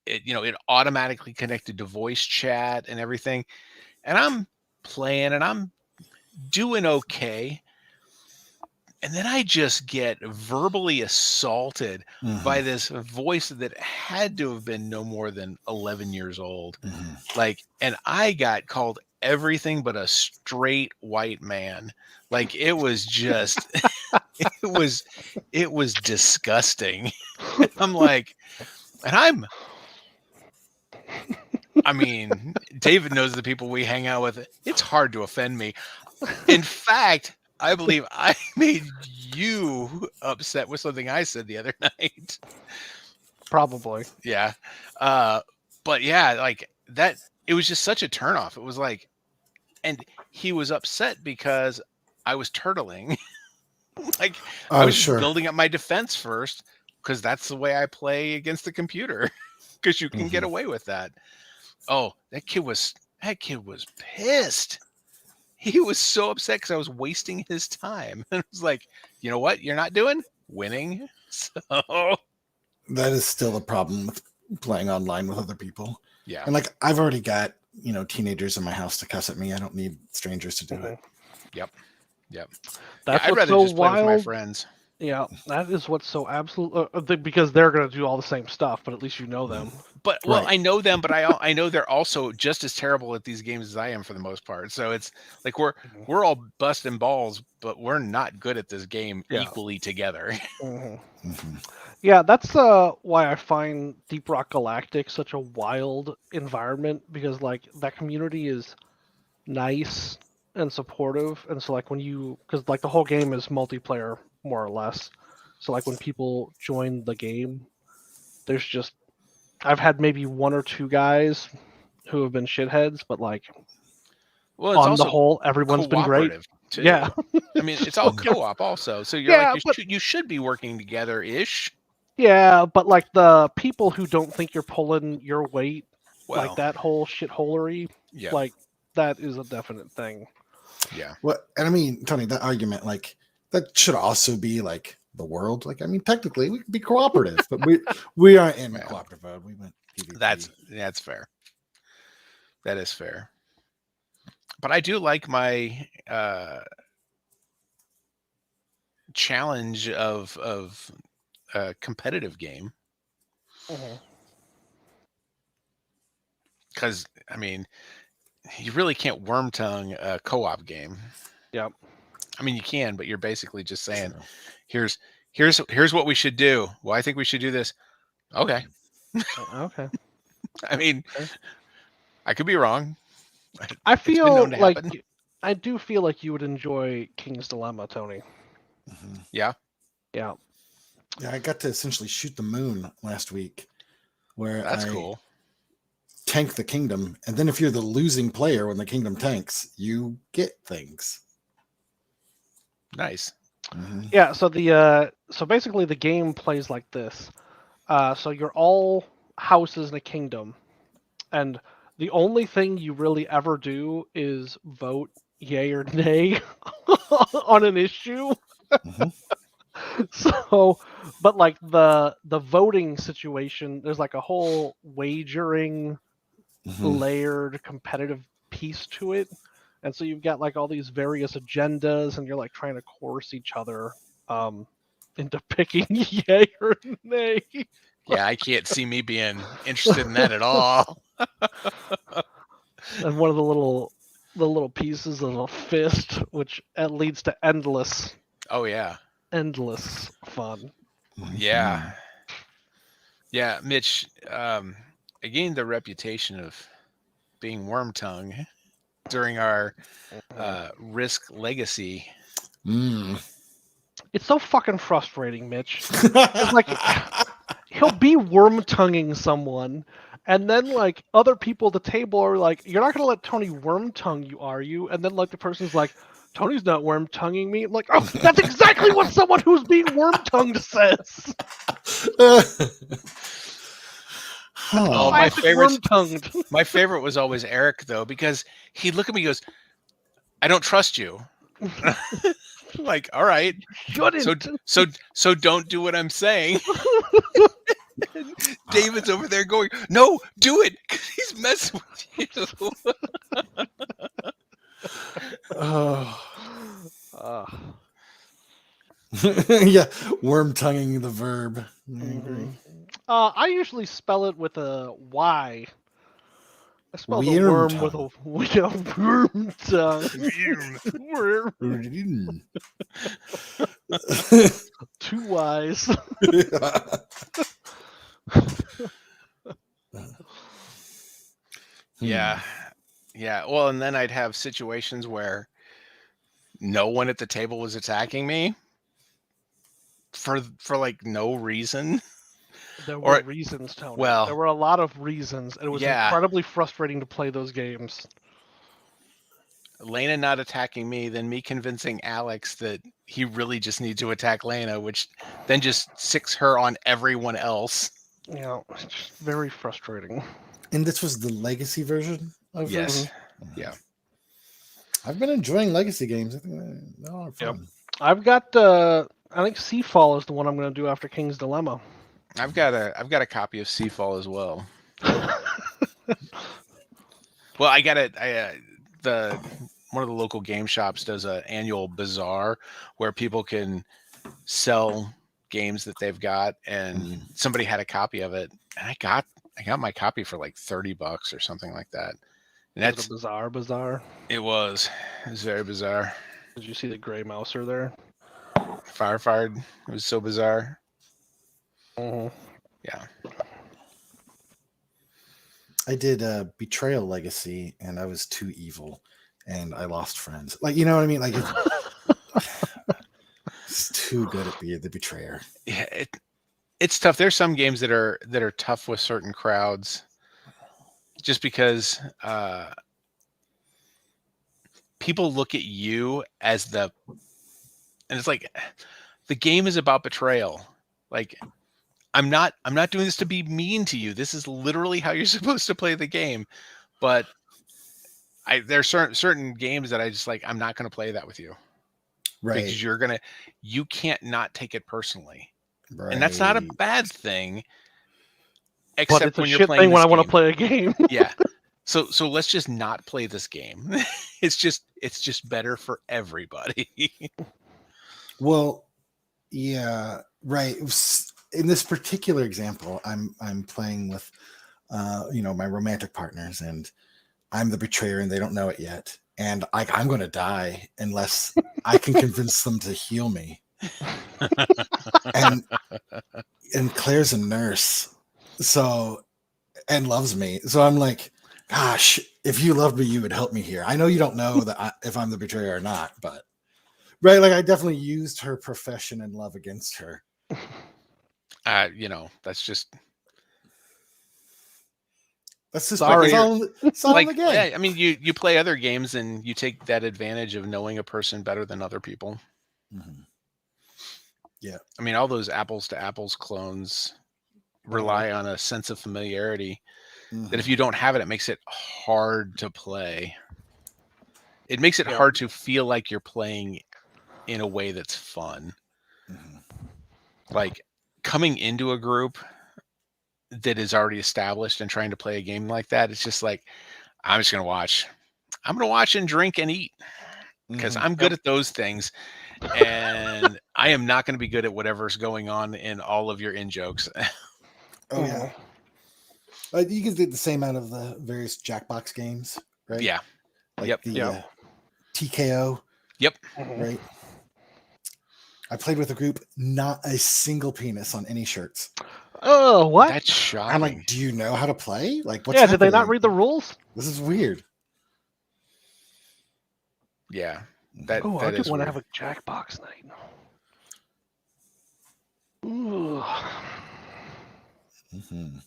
it automatically connected to voice chat and everything. And I'm playing, and I'm doing okay. And then I just get verbally assaulted by this voice that had to have been no more than 11 years old. Like, and I got called everything but a straight white man. Like, it was just, it was disgusting. I'm like, I mean, David knows the people we hang out with. It's hard to offend me. In fact, I believe I made you upset with something I said the other night. Probably. Yeah. But yeah, like that, it was just such a turnoff. It was like, and he was upset because I was turtling. Like, I was just building up my defense first because that's the way I play against the computer because you can get away with that. Oh, that kid was pissed. He was so upset because I was wasting his time. And I was like, you know what? You're not doing winning. So that is still a problem with playing online with other people. Yeah. And like, I've already got, teenagers in my house to cuss at me. I don't need strangers to do it. Yep. That's I'd rather so just play wild. with my friends. Yeah, that is what's so absolute because they're going to do all the same stuff, but at least you know them. But well, I know them, but I know they're also just as terrible at these games as I am for the most part. So it's like we're all busting balls, but we're not good at this game equally together. Yeah, that's why I find Deep Rock Galactic such a wild environment, because like that community is nice and supportive, and so like because like the whole game is multiplayer more or less, so like when people join the game, there's just I've had maybe one or two guys who have been shitheads, but like on the whole, everyone's been great. Too. Yeah, I mean it's all co-op also, so you're you should be working together ish. Yeah, but like the people who don't think you're pulling your weight, like that whole shitholery, like that is a definite thing. Yeah. Well, and I mean, Tony, that argument, like that should also be like the world. Like, I mean, technically we could be cooperative, but we aren't in cooperative mode. We went PvP. That's fair. That is fair. But I do like my challenge of a competitive game. Because I mean, you really can't worm tongue a co-op game. Yep. I mean, you can, but you're basically just saying, here's what we should do. Well, I think we should do this. Okay. Okay. I mean, I could be wrong. I feel like I do feel like you would enjoy King's Dilemma, Tony. Yeah. Yeah. Yeah, I got to essentially shoot the moon last week, where That's I cool. tank the kingdom, and then if you're the losing player when the kingdom tanks, you get things. Nice. Mm-hmm. Yeah, so so basically the game plays like this. So you're all houses in a kingdom, and the only thing you really ever do is vote yay or nay on an issue. Mm-hmm. So, but like the voting situation, there's like a whole wagering Mm-hmm. layered competitive piece to it. And so you've got like all these various agendas, and you're like trying to coerce each other into picking yay or nay. Yeah, I can't see me being interested in that at all. And one of the little pieces of a fist, which leads to endless Oh yeah. fun. Yeah. Yeah, Mitch, I gained the reputation of being worm tongue during our Risk Legacy. Mm. It's so fucking frustrating, Mitch. It's like he'll be worm tonguing someone, and then like other people at the table are like, "You're not gonna let Tony worm tongue you, are you?" And then like the person's like, "Tony's not worm tonguing me." I'm like, "Oh, that's exactly what someone who's being worm tongued says." Oh, my worm-tongued. My favorite was always Eric, though, because he'd look at me and goes, I don't trust you. Like, all right. Shouldn't. So don't do what I'm saying. David's over there going, no, do it, because he's messing with you. Yeah, worm tonguing the verb. I agree. I usually spell it with a Y. I spell the Worm worm tongue. with a worm tongue. Worm. 2 Y's. Yeah. Yeah. Well, and then I'd have situations where no one at the table was attacking me for like no reason. There were reasons, Tony. Well, there were a lot of reasons, and it was incredibly frustrating to play those games. Lena not attacking me, then me convincing Alex that he really just needs to attack Lena, which then just sicks her on everyone else. Yeah, it's just very frustrating. And this was the Legacy version of Yes. it? Yeah. I've been enjoying Legacy games. I think they're all fun. Yep. I've got I think Seafall is the one I'm going to do after King's Dilemma. I've got a copy of Seafall as well. Well, I got it. One of the local game shops does an annual bazaar where people can sell games that they've got, and somebody had a copy of it, and I got my copy for like $30 or something like that. And that's a bizarre. It was very bizarre. Did you see the gray mouser there? Fired. It was so bizarre. Mm-hmm. Yeah. I did Betrayal Legacy, and I was too evil, and I lost friends. Like, you know what I mean? Like, it's too good at being the betrayer. Yeah, it's tough. There's some games that are tough with certain crowds, just because people look at you as and it's like the game is about betrayal. Like, I'm not doing this to be mean to you. This is literally how you're supposed to play the game. But there's certain games that I just like, I'm not going to play that with you. Right. Because you can't not take it personally. Right. And that's not a bad thing. Except but it's when a shit thing when I want to play a game. Yeah. So let's just not play this game. It's just better for everybody. Well, yeah, right. In this particular example, I'm playing with my romantic partners, and I'm the betrayer and they don't know it yet. And I'm going to die unless I can convince them to heal me. and Claire's a nurse, and loves me. So I'm like, gosh, if you loved me, you would help me here. I know you don't know that if I'm the betrayer or not, but right, like I definitely used her profession and love against her. That's just Sorry. It's all in like, the game. yeah, I mean, you play other games and you take that advantage of knowing a person better than other people. Mhm. Yeah. I mean, all those apples to apples clones rely on a sense of familiarity that if Mhm. you don't have it, it makes it hard to play. It makes it Yeah. hard to feel like you're playing in a way that's fun. Mhm. Like coming into a group that is already established and trying to play a game like that, it's just like, I'm just going to watch. I'm going to watch and drink and eat because Mhm. I'm good at those things. And I am not going to be good at whatever's going on in all of your in jokes. Oh yeah. You can do the same out of the various Jackbox games, right? Yeah. Like Yep. the TKO, Yep. right? I played with a group, not a single penis on any shirts. Oh, what? That's shocking. I'm like, do you know how to play? Like, what's Yeah, did they not happening? read the rules? This is weird. Yeah. Mhm. That Oh, I that do is want to weird. have a Jackbox night. Ooh. Mhm.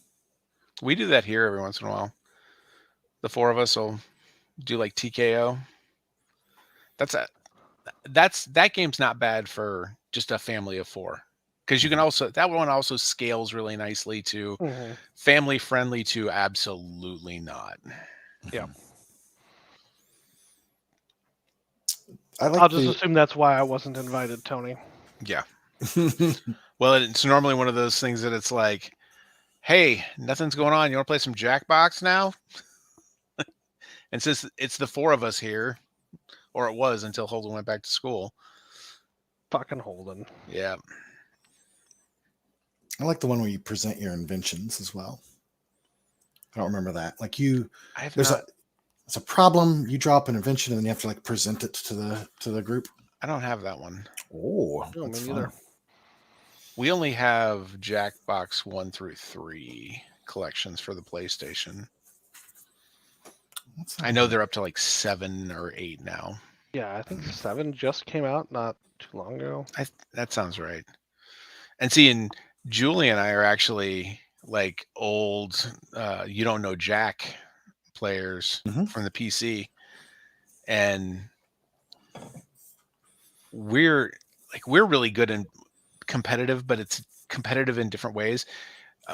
We do that here every once in a while. The four of us will do like TKO. That game's not bad for just a family of four. Because you can also, that one also scales really nicely to family friendly to absolutely not. Yeah. I I'll just assume that's why I wasn't invited, Tony. Yeah. Well, it's normally one of those things that it's like, hey, nothing's going on. You want to play some Jackbox now? And since it's the four of us here, or it was until Holden went back to school. Fucking Holden. Yeah. I like the one where you present your inventions as well. I don't remember that. Like it's a problem. You drop an invention and then you have to like present it to the group. I don't have that one. Oh, No, that's me fun. neither. We only have Jackbox 1 through 3 collections for the PlayStation. I know they're up to like 7 or 8 now. Yeah, I think 7 just came out not too long ago. That sounds right. And see, and Julie and I are actually like old You Don't Know Jack players from the PC. And we're really good and competitive, but it's competitive in different ways.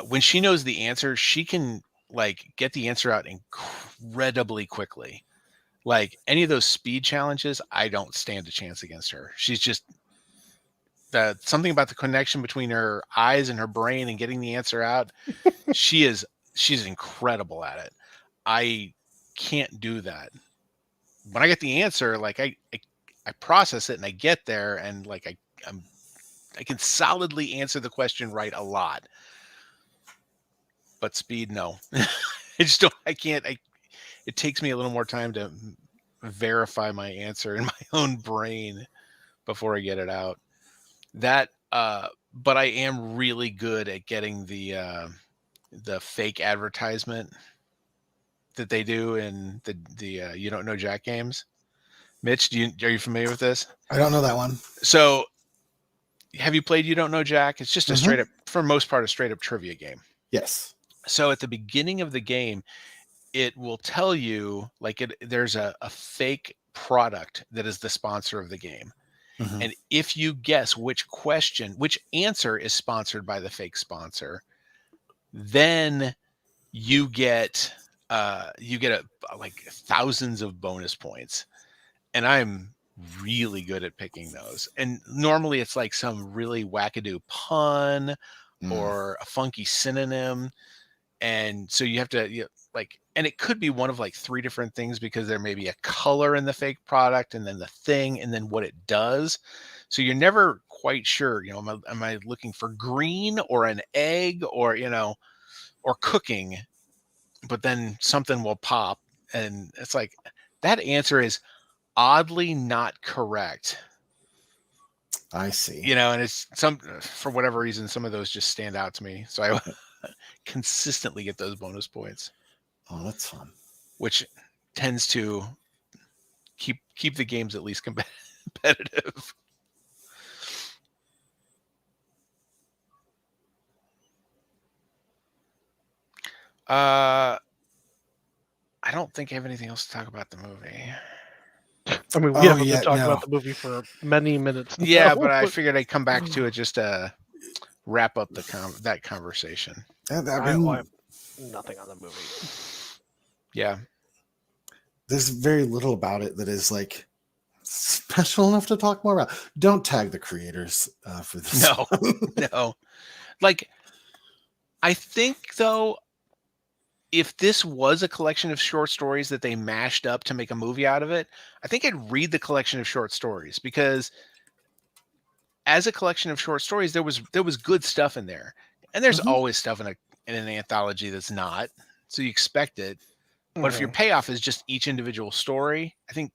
When she knows the answer, she can like get the answer out incredibly quickly. Like any of those speed challenges, I don't stand a chance against her. She's just something about the connection between her eyes and her brain and getting the answer out. she's incredible at it. I can't do that. When I get the answer, like I process it and I get there and like I can solidly answer the question right a lot. But speed, no. I can't. It takes me a little more time to verify my answer in my own brain before I get it out. But I am really good at getting the fake advertisement that they do in the You Don't Know Jack games. Mitch, are you familiar with this? I don't know that one. So, have you played You Don't Know Jack? It's just a straight up, for most part, a straight up trivia game. Yes. So at the beginning of the game, it will tell you like there's a fake product that is the sponsor of the game. And if you guess which answer is sponsored by the fake sponsor, then you get like thousands of bonus points. And I'm really good at picking those. And normally it's like some really wackadoo pun or a funky synonym. And so you have to and it could be one of like 3 different things because there may be a color in the fake product and then the thing and then what it does. So you're never quite sure, am I looking for green or an egg or, or cooking, but then something will pop and it's like that answer is oddly not correct. I see. And it's for whatever reason, some of those just stand out to me. So I consistently get those bonus points. Oh, that's fun. Which tends to keep the games at least competitive. I don't think I have anything else to talk about the movie. I mean, we Oh, haven't yeah, been talking no. about the movie for many minutes now. Yeah, but I figured I'd come back to it just to wrap up that conversation. I I mean, have nothing on the movie. Yeah. there's very little about it that is like special enough to talk more about. Don't tag the creators for this. No, no. Like, I think though, if this was a collection of short stories that they mashed up to make a movie out of it, I think I'd read the collection of short stories, because as a collection of short stories, there was good stuff in there, and there's Mhm. always stuff in an anthology that's not, so you expect it. But if your Mhm. payoff is just each individual story, I think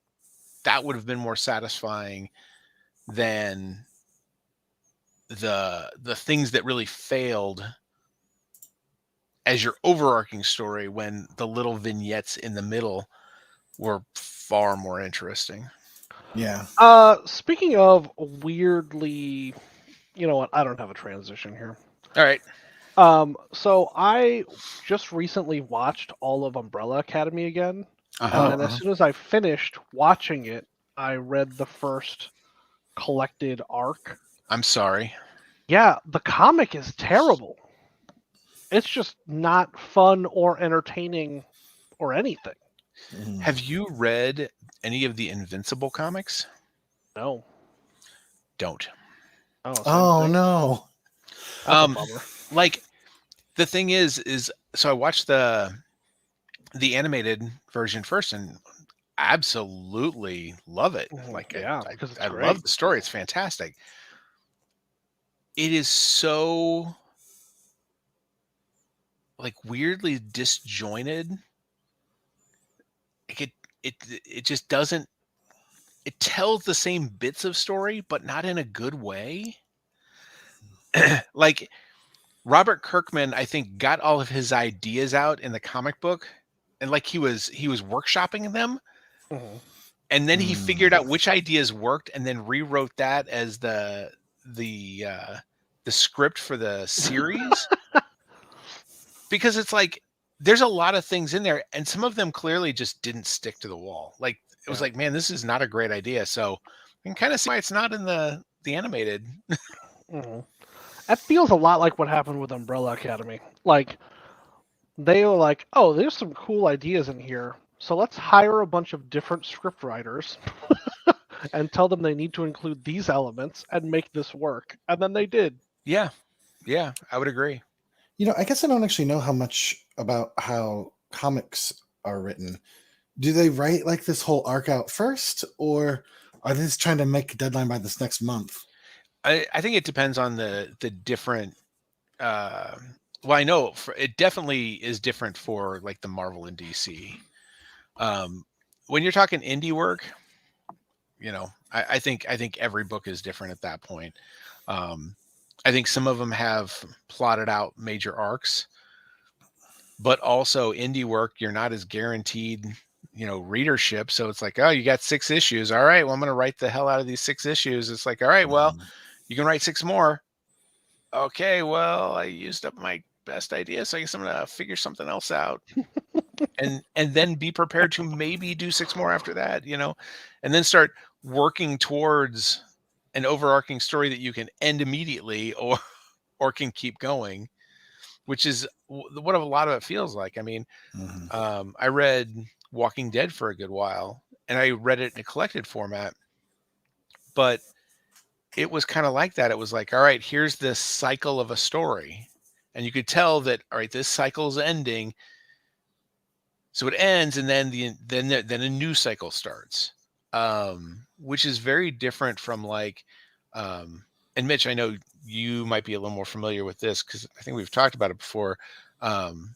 that would have been more satisfying than the things that really failed as your overarching story, when the little vignettes in the middle were far more interesting. Yeah. Speaking of weirdly, you know what? I don't have a transition here. All right. So I just recently watched all of Umbrella Academy again, Uh-huh. and then as soon as I finished watching it, I read the first collected arc. I'm sorry. Yeah, the comic is terrible. It's just not fun or entertaining or anything. Mhm. Have you read any of the Invincible comics? No. Don't. Oh, same Oh thing. no. That's a Um, bummer. like, the thing is so I watched the animated version first, and absolutely love it. Like, Yeah, because it's I love great. the story. It's fantastic. It is so, like, weirdly disjointed. Like, it just doesn't, it tells the same bits of story, but not in a good way. Like, Robert Kirkman, I think, got all of his ideas out in the comic book, and like he was workshopping them, Mhm. and then he Mm. figured out which ideas worked, and then rewrote that as the script for the series. Because it's like, there's a lot of things in there, and some of them clearly just didn't stick to the wall. Like, it was Yeah. like, man, this is not a great idea. So you can kind of see why it's not in the animated. Mhm. That feels a lot like what happened with Umbrella Academy. Like, they were like, oh, there's some cool ideas in here, so let's hire a bunch of different script writers and tell them they need to include these elements and make this work. And then they did. Yeah, I would agree. I guess I don't actually know how much about how comics are written. Do they write like this whole arc out first, or are they just trying to make a deadline by this next month? I think it depends on the different. Well, I know it definitely is different for like the Marvel and DC. When you're talking indie work, I think every book is different at that point. I think some of them have plotted out major arcs, but also indie work, you're not as guaranteed, readership. So it's like, oh, you got 6 issues. All right, well, I'm going to write the hell out of these 6 issues. It's like, all right, well, Mhm. you can write 6 more. Okay, well, I used up my best idea, so I guess I'm going to figure something else out. and then be prepared to maybe do 6 more after that, and then start working towards an overarching story that you can end immediately, or can keep going, which is what a lot of it feels like. I mean, Mhm. I read Walking Dead for a good while, and I read it in a collected format, but it was kind of like that. It was like, all right, here's this cycle of a story, and you could tell that, all right, this cycle's ending. So it ends, and then then a new cycle starts, which is very different from like, and Mitch, I know you might be a little more familiar with this because I think we've talked about it before. Um,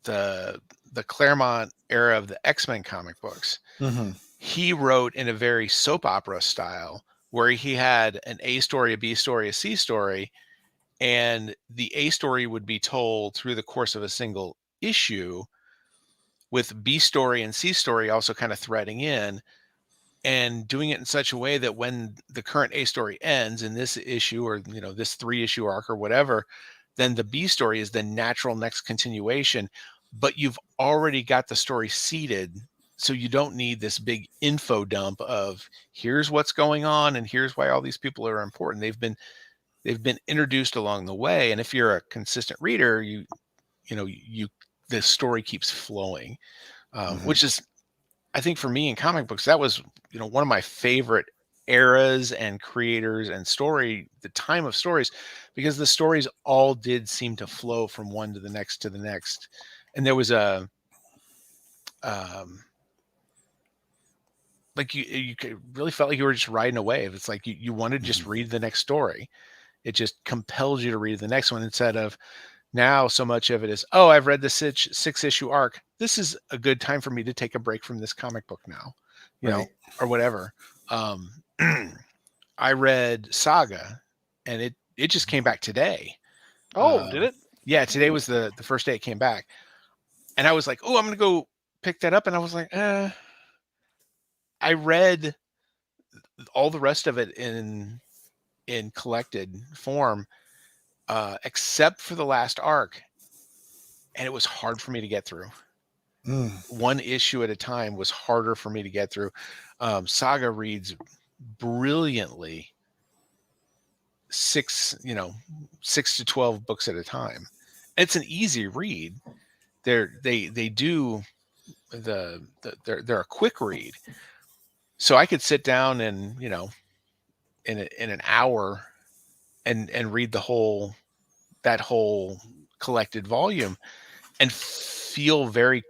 the Claremont era of the X-Men comic books, Mhm. he wrote in a very soap opera style, where he had an A story, a B story, a C story, and the A story would be told through the course of a single issue, with B story and C story also kind of threading in, and doing it in such a way that when the current A story ends in this issue, or this 3-issue arc or whatever, then the B story is the natural next continuation, but you've already got the story seeded. So you don't need this big info dump of here's what's going on and here's why all these people are important. They've been introduced along the way. And if you're a consistent reader, the story keeps flowing, which is, I think for me in comic books, that was, one of my favorite eras and creators and the time of stories, because the stories all did seem to flow from one to the next to the next. And there was like you really felt like you were just riding a wave. It's like you wanted to just read the next story. It just compels you to read the next one, instead of now so much of it is, oh, I've read the 6-issue arc. This is a good time for me to take a break from this comic book now, or whatever. I read Saga, and it just came back today. Oh, did it? Yeah, today was the first day it came back. And I was like, oh, I'm going to go pick that up. And I was like, I read all the rest of it in collected form, except for the last arc. And it was hard for me to get through. One issue at a time was harder for me to get through. Saga reads brilliantly, 6 to 12 books at a time. It's an easy read. They're a quick read. So I could sit down and, in an hour and read that whole collected volume and feel very,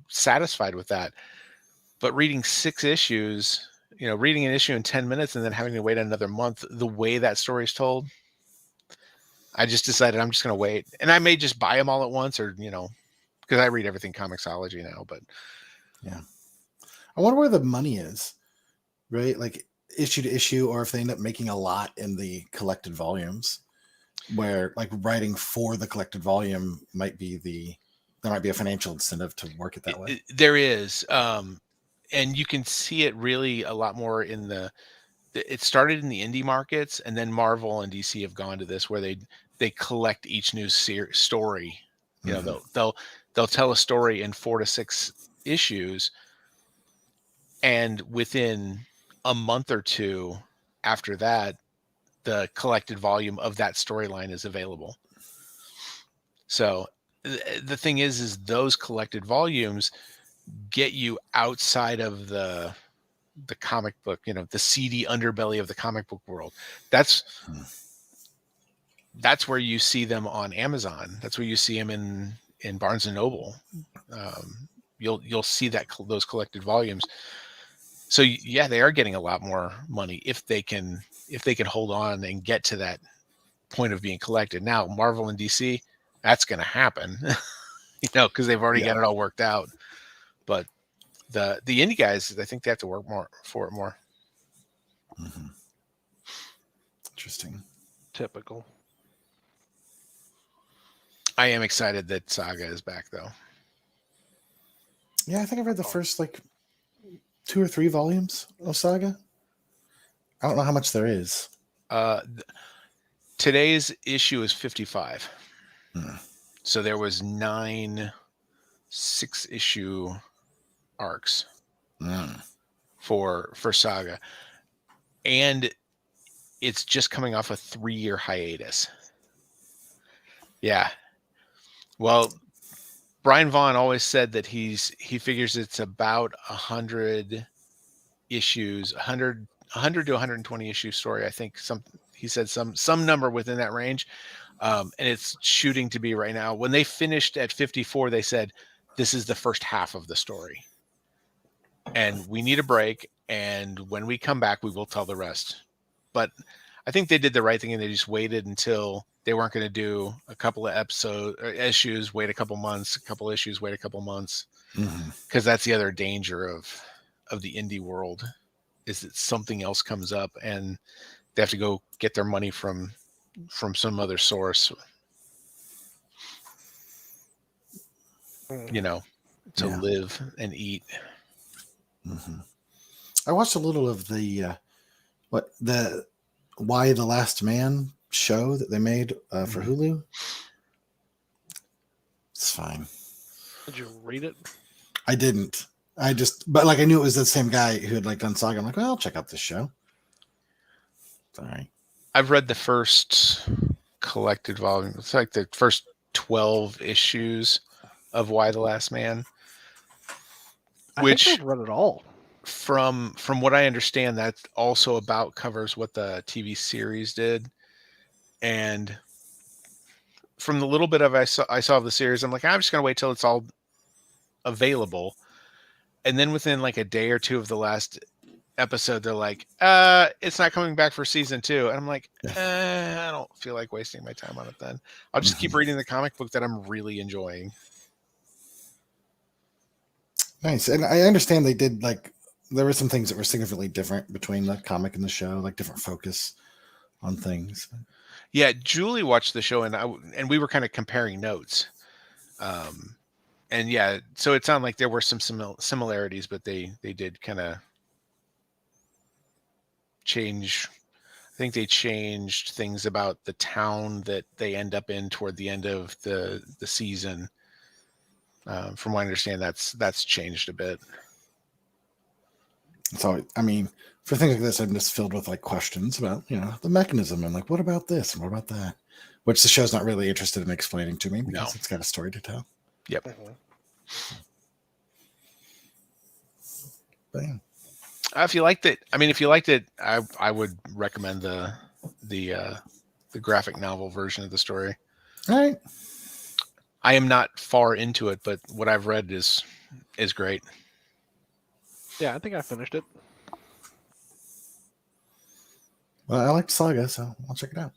satisfied with that. But reading 6 issues, reading an issue in 10 minutes and then having to wait another month, the way that story is told, I just decided I'm just going to wait. And I may just buy them all at once, or, because I read everything Comixology now, but yeah. I wonder where the money is, right? Like issue to issue, or if they end up making a lot in the collected volumes, where like writing for the collected volume there might be a financial incentive to work it that way. There is. And you can see it really a lot more in it started in the indie markets, and then Marvel and DC have gone to this where they collect each new story. They'll tell a story in 4 to 6 issues, and within a month or two after that, the collected volume of that storyline is available. So the thing is those collected volumes get you outside of the comic book, the seedy underbelly of the comic book world. That's where you see them on Amazon. That's where you see them in Barnes and Noble. You'll see those collected volumes. So yeah, they are getting a lot more money if they can hold on and get to that point of being collected. Now, Marvel and DC, that's going to happen, because they've already got it all worked out. But the indie guys, I think they have to work more for it more. Interesting. Typical. I am excited that Saga is back, though. Yeah, I think I've read the first 2 or 3 volumes of Saga. I don't know how much there is. Today's issue is 55. So there was 9 6-issue arcs for Saga, and it's just coming off a 3-year hiatus. Yeah. Well, Brian Vaughan always said that he figures it's about 100 issues, 100 to 120 issue story. I think he said some number within that range. And it's shooting to be right now. When they finished at 54, they said, this is the first half of the story, and we need a break. And when we come back, we will tell the rest. But I think they did the right thing, and they just waited until they weren't going to do a couple of issues, wait a couple months, a couple issues, wait a couple months. Because that's the other danger of the indie world, is that something else comes up and they have to go get their money from some other source, to live and eat. I watched a little of the Why the Last Man show that they made for Mhm. Hulu. It's fine. Did you read it? I didn't. But like I knew it was the same guy who had like done Saga. I'm like, well, I'll check out this show. It's all right. I've read the first collected volume. It's like the first 12 issues of Y the Last Man, I which think I've read it all. from what I understand, that also about covers what the TV series did. And from the little bit of I saw of the series, I'm like, I'm just gonna wait till it's all available. And then within like a day or two of the last episode, they're like, it's not coming back for season 2. And I'm like, I don't feel like wasting my time on it then. I'll just keep reading the comic book that I'm really enjoying. Nice. And I understand they did like there were some things that were significantly different between the comic and the show, like different focus on things. Yeah, Julie watched the show and we were kind of comparing notes. And yeah, so it sounded like there were some similarities, but they did kind of change. I think they changed things about the town that they end up in toward the end of the season. From what I understand, that's changed a bit. So I mean, for things like this, I'm just filled with like questions about the mechanism and like what about this and what about that, which the show's not really interested in explaining to me because it's got a story to tell. Yep. Mm-hmm. But yeah. If you liked it, I would recommend the graphic novel version of the story. All right. I am not far into it, but what I've read is great. Yeah, I think I finished it. Well, I like Saga, so I'll check it out.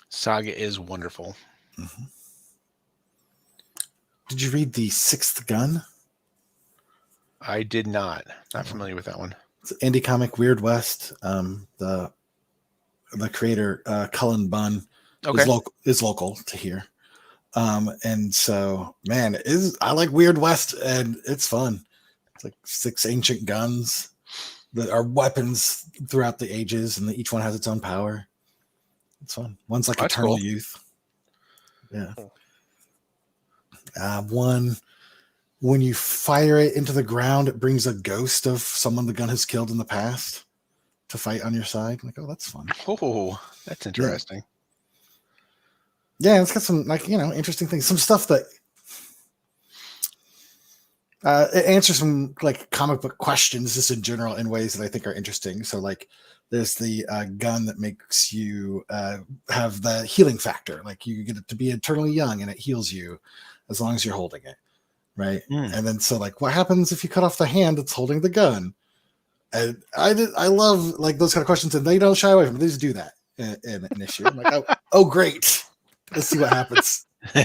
Saga is wonderful. Mm-hmm. Did you read The Sixth Gun? I did not. Not familiar with that one. It's an indie comic, Weird West. The creator, Cullen Bunn, is local to here. And so, man, I like Weird West, and it's fun. It's like 6 ancient guns that are weapons throughout the ages, and each one has its own power. It's fun. One's like Eternal Youth. Yeah. One, when you fire it into the ground, it brings a ghost of someone the gun has killed in the past to fight on your side. I'm like, oh, that's fun. Oh, that's interesting. Yeah, it's got some interesting things. Some stuff that it answers some like comic book questions just in general in ways that I think are interesting. So like there's the gun that makes you have the healing factor. Like you get it to be eternally young and it heals you as long as you're holding it. Right. And then so like what happens if you cut off the hand that's holding the gun? And I love like those kind of questions, and they don't shy away from it. They just do that in an issue. I'm like, oh great. Let's see what happens. I'll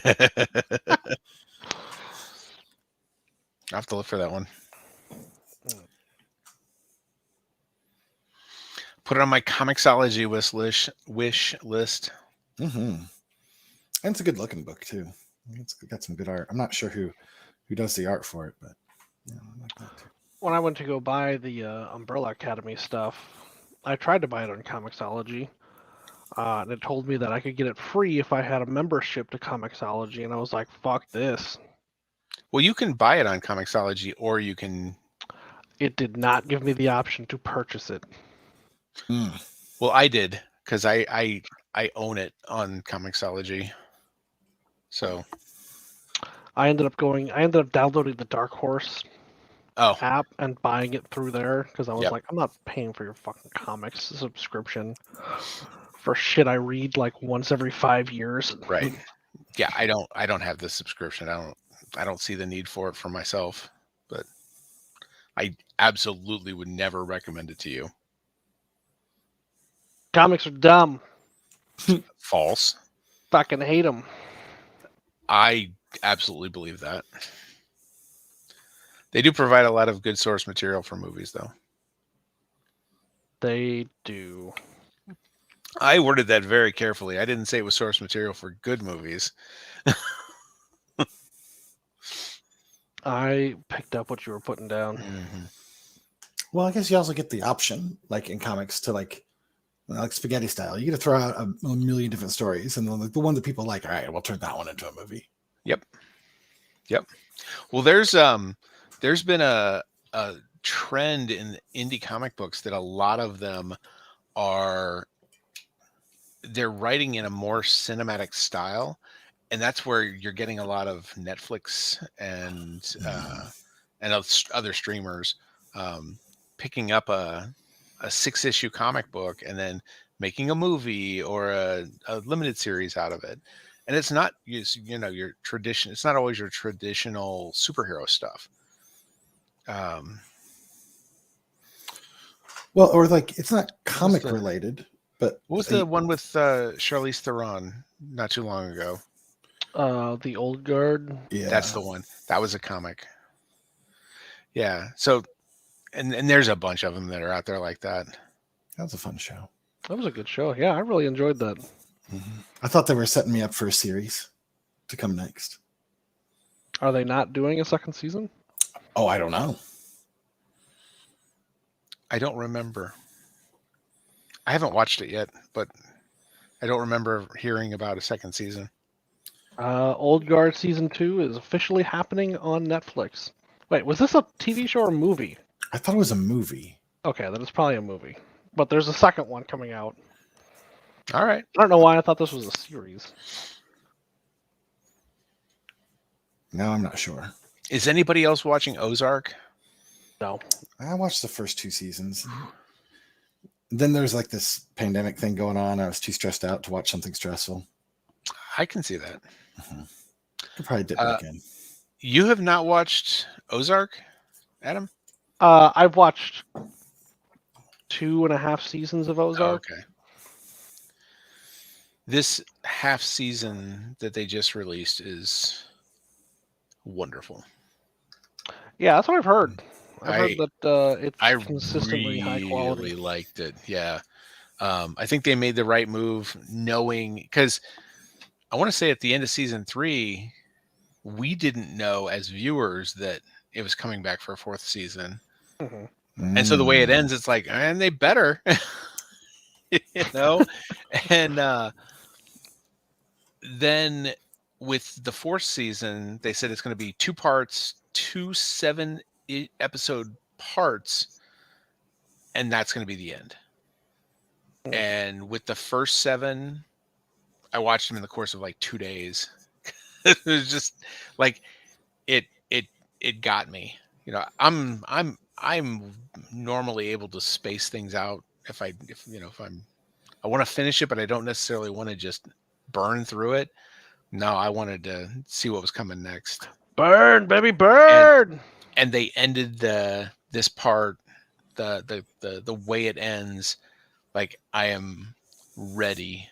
have to look for that one. Put it on my Comixology wish list. Mm-hmm. And it's a good looking book too. It's got some good art. I'm not sure who does the art for it, but yeah, I like that too. When I went to go buy the Umbrella Academy stuff, I tried to buy it on Comixology. And it told me that I could get it free if I had a membership to Comixology, and I was like, fuck this. Well, you can buy it on Comixology, or you can... It did not give me the option to purchase it. Well, I did, because I own it on Comixology. So... I ended up downloading the Dark Horse app and buying it through there, because I was like, I'm not paying for your fucking comics subscription for shit I read like once every 5 years. Right. Yeah, I don't have this subscription. I don't see the need for it for myself, but I absolutely would never recommend it to you. Comics are dumb. False. Fucking hate them. I absolutely believe that. They do provide a lot of good source material for movies, though. They do. I worded that very carefully. I didn't say it was source material for good movies. I picked up what you were putting down. Mm-hmm. Well, I guess you also get the option, like in comics, to like like spaghetti style. You get to throw out a million different stories, and then like the one that people like, all right, we'll turn that one into a movie. Yep. Well, there's been a trend in indie comic books that a lot of them they're writing in a more cinematic style, and that's where you're getting a lot of Netflix and other streamers picking up a 6-issue comic book and then making a movie or a limited series out of it. And it's not your tradition. It's not always your traditional superhero stuff. Well, or like it's not comic related, but what was the one with Charlize Theron not too long ago? The Old Guard. Yeah, that's the one. That was a comic. Yeah. So, and there's a bunch of them that are out there like that. That was a fun show. That was a good show. Yeah, I really enjoyed that. Mm-hmm. I thought they were setting me up for a series to come next. Are they not doing a second season? Oh, I don't know. I don't remember. I haven't watched it yet, but I don't remember hearing about a second season. Old Guard season 2 is officially happening on Netflix. Wait, was this a TV show or movie? I thought it was a movie. Okay, then it's probably a movie. But there's a second one coming out. All right. I don't know why I thought this was a series. No, I'm not sure. Is anybody else watching Ozark? No. I watched the first 2 seasons. Then there's like this pandemic thing going on. I was too stressed out to watch something stressful. I can see that. Mm-hmm. Could probably dip back in. You have not watched Ozark, Adam? I've watched 2.5 seasons of Ozark. Oh, okay. This half season that they just released is wonderful. Yeah, that's what I've heard. I've heard that it's consistently really high quality. I really liked it. Yeah. I think they made the right move knowing, because I want to say at the end of season 3, we didn't know as viewers that it was coming back for a 4th season. Mm-hmm. And so the way it ends, it's like, and they better, and then with the 4th season, they said it's going to be 2 parts, 2 7-episode parts, and that's going to be the end. Mm-hmm. And with the first 7, I watched them in the course of like 2 days. It was just like it got me. I'm normally able to space things out if I want to finish it, but I don't necessarily want to just burn through it. No, I wanted to see what was coming next. Burn, baby, burn. And they ended this part, the way it ends, like I am ready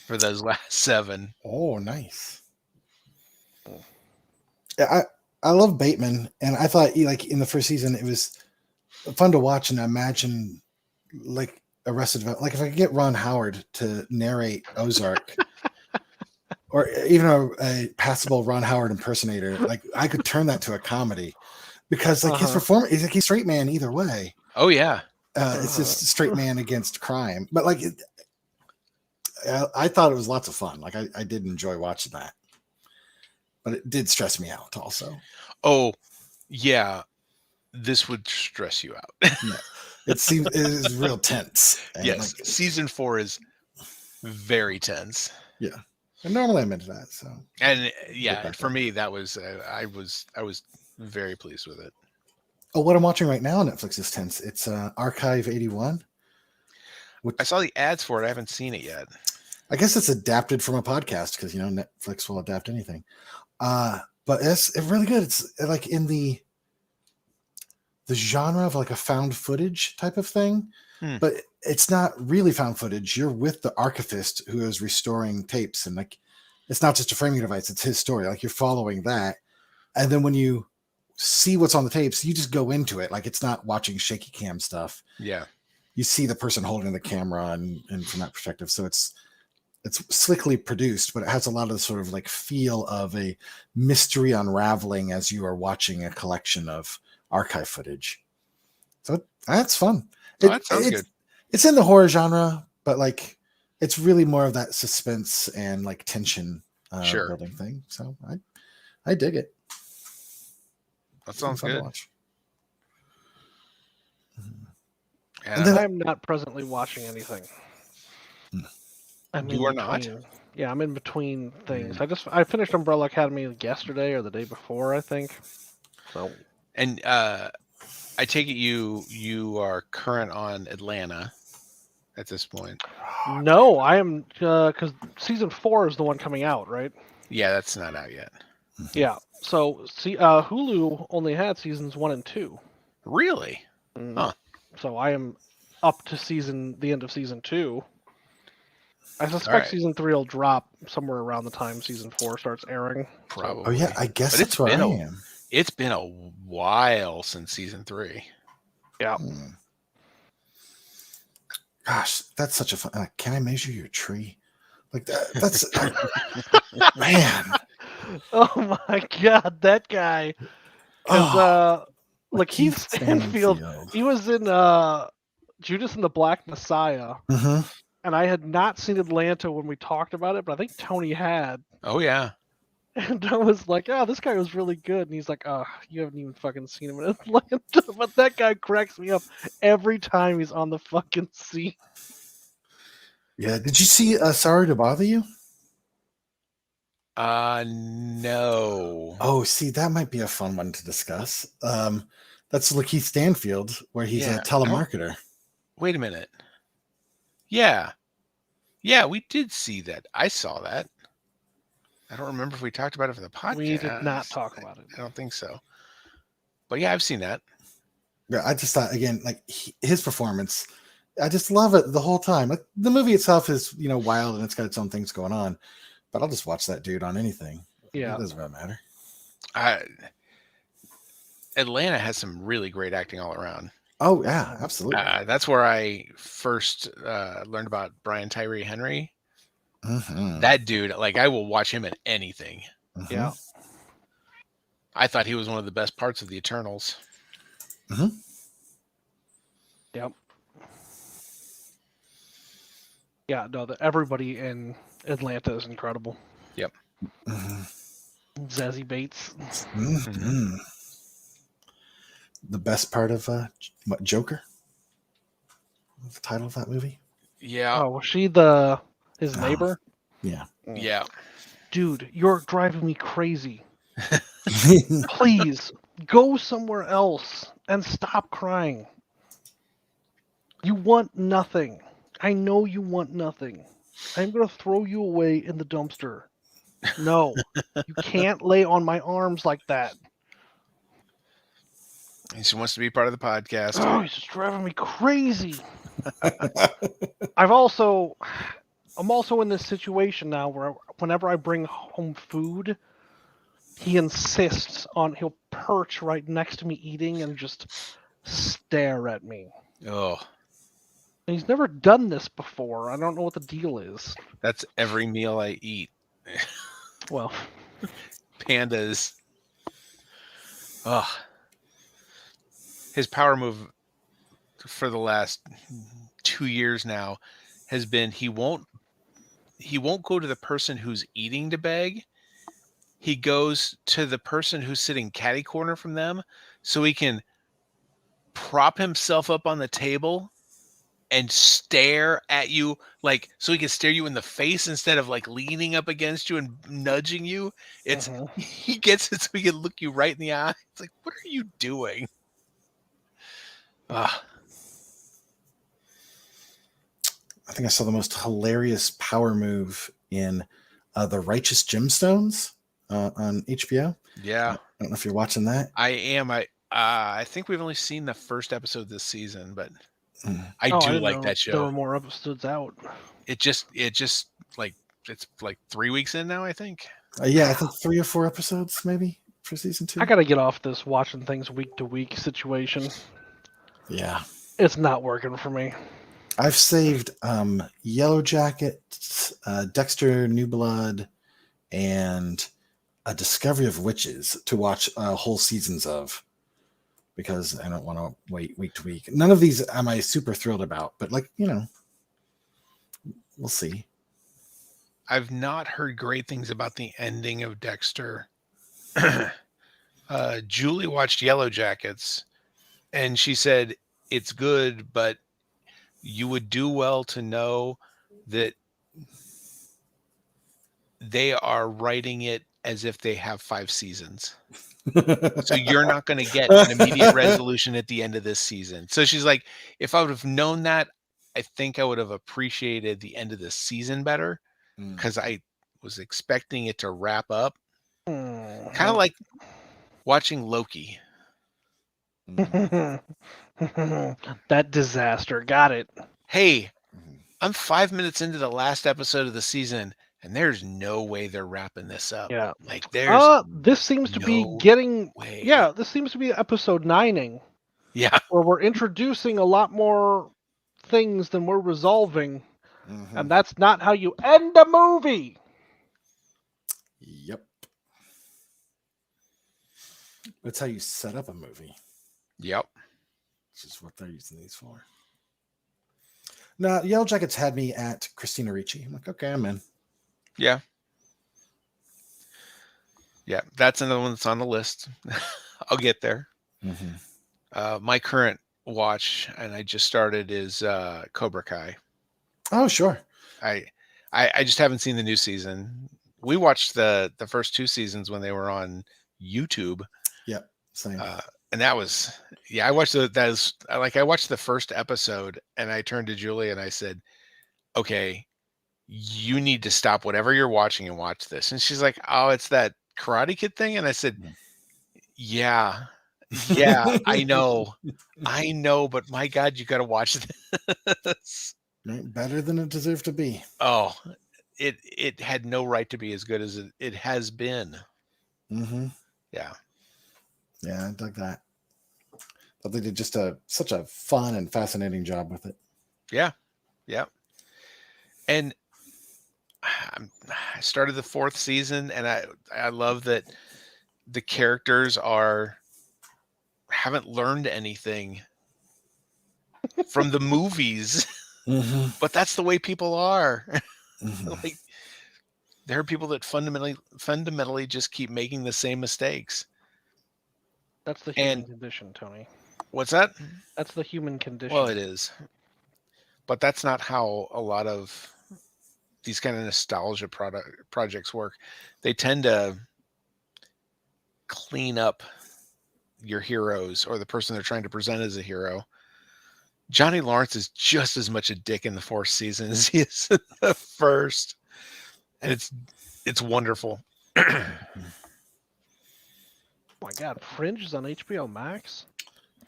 for those last 7. Oh, nice. Yeah, I love Bateman, and I thought like in the first season it was fun to watch and imagine like Arrested Development. Like if I could get Ron Howard to narrate Ozark, or even a passable Ron Howard impersonator, like I could turn that to a comedy, because like his performance is like he's straight man either way. Oh yeah, it's just straight man against crime, but like I thought it was lots of fun. Like I did enjoy watching that, but it did stress me out also. Oh yeah, this would stress you out. Yeah. It is real tense. Yes, like, season 4 is very tense. Yeah, and normally I'm into that. So and yeah, for me that was I was very pleased with it. Oh, what I'm watching right now on Netflix is tense. It's Archive 81. I saw the ads for it. I haven't seen it yet. I guess it's adapted from a podcast because Netflix will adapt anything. But it's really good. It's like in the genre of like a found footage type of thing, but it's not really found footage. You're with the archivist who is restoring tapes, and like it's not just a framing device, it's his story. Like you're following that, and then when you see what's on the tapes, you just go into it. Like it's not watching shaky cam stuff. Yeah, you see the person holding the camera, and from that perspective, so it's slickly produced, but it has a lot of the sort of like feel of a mystery unraveling as you are watching a collection of archive footage. So that's fun. That sounds good. It's in the horror genre, but like it's really more of that suspense and like tension Sure. building thing. So I dig it. That sounds good. And then I'm not presently watching anything. I'm You in are not? between. Yeah, I'm in between things. I finished Umbrella Academy yesterday or the day before, I think. So. And I take it you are current on Atlanta at this point. No, I am because season 4 is the one coming out, right? Yeah, that's not out yet. Yeah. So Hulu only had seasons 1 and 2. Really? Huh. So I am up to the end of season 2. I suspect Alright. season 3 will drop somewhere around the time season 4 starts airing. Probably. Oh yeah, I guess But that's where I am. It's been a while since season 3. Yeah. Gosh, that's such a fun. Can I measure your tree? Like that? That's man. Oh my God, that guy. Because Lakeith Stanfield, he was in Judas and the Black Messiah. Mm-hmm. And I had not seen Atlanta when we talked about it, but I think Tony had. Oh yeah. And I was like, oh, this guy was really good. And he's like, oh, you haven't even fucking seen him in Atlanta. But that guy cracks me up every time he's on the fucking scene. Yeah. Did you see Sorry to Bother You? No. Oh, see, that might be a fun one to discuss. That's Lakeith Stanfield, where he's a telemarketer. Wait a minute. Yeah. Yeah, we did see that. I saw that. I don't remember if we talked about it for the podcast. We did not talk about it. I don't think so. But yeah, I've seen that. Yeah, I just thought, again, like his performance, I just love it the whole time. Like, the movie itself is, wild and it's got its own things going on, but I'll just watch that dude on anything. Yeah. It doesn't really matter. Atlanta has some really great acting all around. Oh, yeah, absolutely. That's where I first learned about Brian Tyree Henry. Mm-hmm. That dude, like, I will watch him in anything. Mm-hmm. Yeah. I thought he was one of the best parts of the Eternals. Mm-hmm. Yep. Yeah, no, everybody in Atlanta is incredible. Yep. Mm-hmm. Zazie Bates. Mm-hmm. The best part of Joker? What's the title of that movie? Yeah. Oh, was she his neighbor? Yeah. Yeah. Dude, you're driving me crazy. Please go somewhere else and stop crying. You want nothing. I know you want nothing. I'm going to throw you away in the dumpster. No, you can't lay on my arms like that. He just wants to be part of the podcast. Oh, he's just driving me crazy. I'm also in this situation now where whenever I bring home food, he insists he'll perch right next to me eating and just stare at me. Oh. And he's never done this before. I don't know what the deal is. That's every meal I eat. Well. Pandas. Ugh. His power move for the last 2 years now has been he won't go to the person who's eating to beg. He goes to the person who's sitting catty corner from them so he can prop himself up on the table and stare at you, like, so he can stare you in the face instead of like leaning up against you and nudging you. It's he gets it so he can look you right in the eye. It's like, what are you doing? I think I saw the most hilarious power move in the Righteous Gemstones on HBO. Yeah, I don't know if you're watching that. I am. I think we've only seen the first episode this season, but I do like that show. There were more episodes out. It just like it's like 3 weeks in now, I think. Yeah, I think 3 or 4 episodes maybe for season 2. I gotta get off this watching things week to week situation. Yeah, it's not working for me. I've saved Yellow Jacket, Dexter New Blood, and A Discovery of Witches to watch whole seasons of, because I don't want to wait week to week. None of these am I super thrilled about, but like, we'll see. I've not heard great things about the ending of Dexter. Julie watched Yellow Jackets, and she said it's good, but you would do well to know that they are writing it as if they have 5 seasons. So you're not going to get an immediate resolution at the end of this season. So she's like, if I would have known that, I think I would have appreciated the end of the season better, because I was expecting it to wrap up. Kind of like watching Loki. That disaster. Got it. Hey, I'm 5 minutes into the last episode of the season, and there's no way they're wrapping this up. Yeah. Like there's this seems to be no getting way. Yeah, this seems to be episode 9ing. Yeah. Where we're introducing a lot more things than we're resolving. And that's not how you end a movie. Yep. That's how you set up a movie. Yep. Which is what they're using these for. Now, Yellow Jackets had me at Christina Ricci. I'm like, okay, I'm in. Yeah. Yeah, that's another one that's on the list. I'll get there. My current watch, and I just started, is Cobra Kai. Oh, sure. I just haven't seen the new season. We watched the first 2 seasons when they were on YouTube. Yep, same. And that was, I watched I watched the first episode, and I turned to Julie and I said, okay, you need to stop whatever you're watching and watch this. And she's like, oh, it's that Karate Kid thing. And I said, yeah, I know, but my God, you got to watch this. Better than it deserved to be. Oh, it had no right to be as good as it has been. Yeah. Yeah, I dug that. But they did just such a fun and fascinating job with it. Yeah. Yeah. And I started the 4th season, and I love that the characters haven't learned anything from the movies, but that's the way people are. Like, there are people that fundamentally just keep making the same mistakes. That's the human condition, Tony. What's that? That's the human condition. Well, it is. But that's not how a lot of these kind of nostalgia projects work. They tend to clean up your heroes or the person they're trying to present as a hero. Johnny Lawrence is just as much a dick in the 4th season as he is in the 1st. And it's wonderful. Oh my God, Fringe is on HBO Max.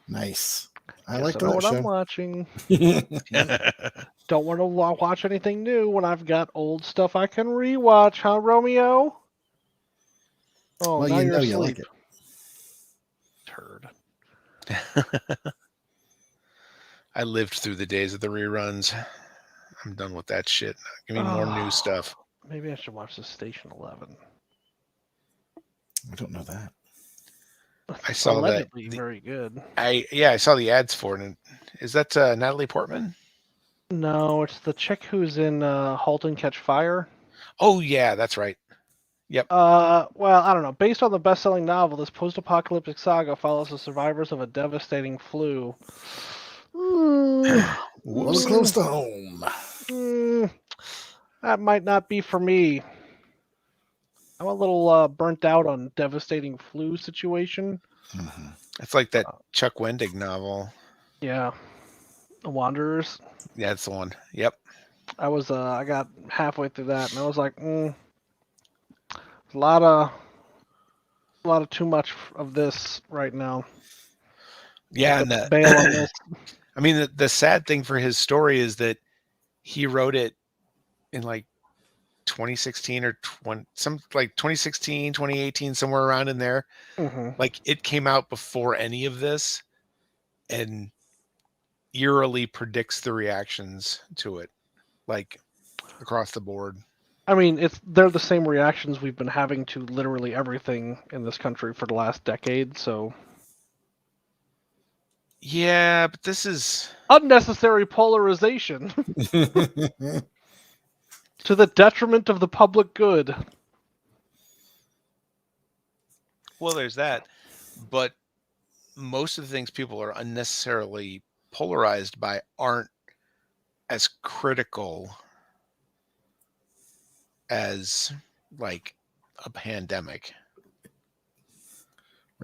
Nice. I Guess like I know that what show. I'm watching. Don't want to watch anything new when I've got old stuff I can rewatch, huh, Romeo? Oh, well, now you you're know asleep. you like it. Turd. I lived through the days of the reruns. I'm done with that shit. Give me more new stuff. Maybe I should watch the Station 11. I don't know that. I saw Allegedly that. Very good. I saw the ads for it. Is that Natalie Portman? No, it's the chick who's in *Halt and Catch Fire*. Oh yeah, that's right. Yep. Well, I don't know. Based on the best-selling novel, this post-apocalyptic saga follows the survivors of a devastating flu. A little close to home. That might not be for me. I'm a little burnt out on devastating flu situation. It's like that Chuck Wendig novel. Yeah. The Wanderers. Yeah, that's the one. Yep. I got halfway through that, and I was like, a lot of too much of this right now. Yeah, and bail on this. I mean, the sad thing for his story is that he wrote it in like 2016 or 2016, 2018, somewhere around in there. Like, it came out before any of this, and eerily predicts the reactions to it, like across the board. I mean, they're the same reactions we've been having to literally everything in this country for the last decade, so... Yeah, but this is... unnecessary polarization. To the detriment of the public good. Well, there's that. But most of the things people are unnecessarily polarized by aren't as critical as like a pandemic.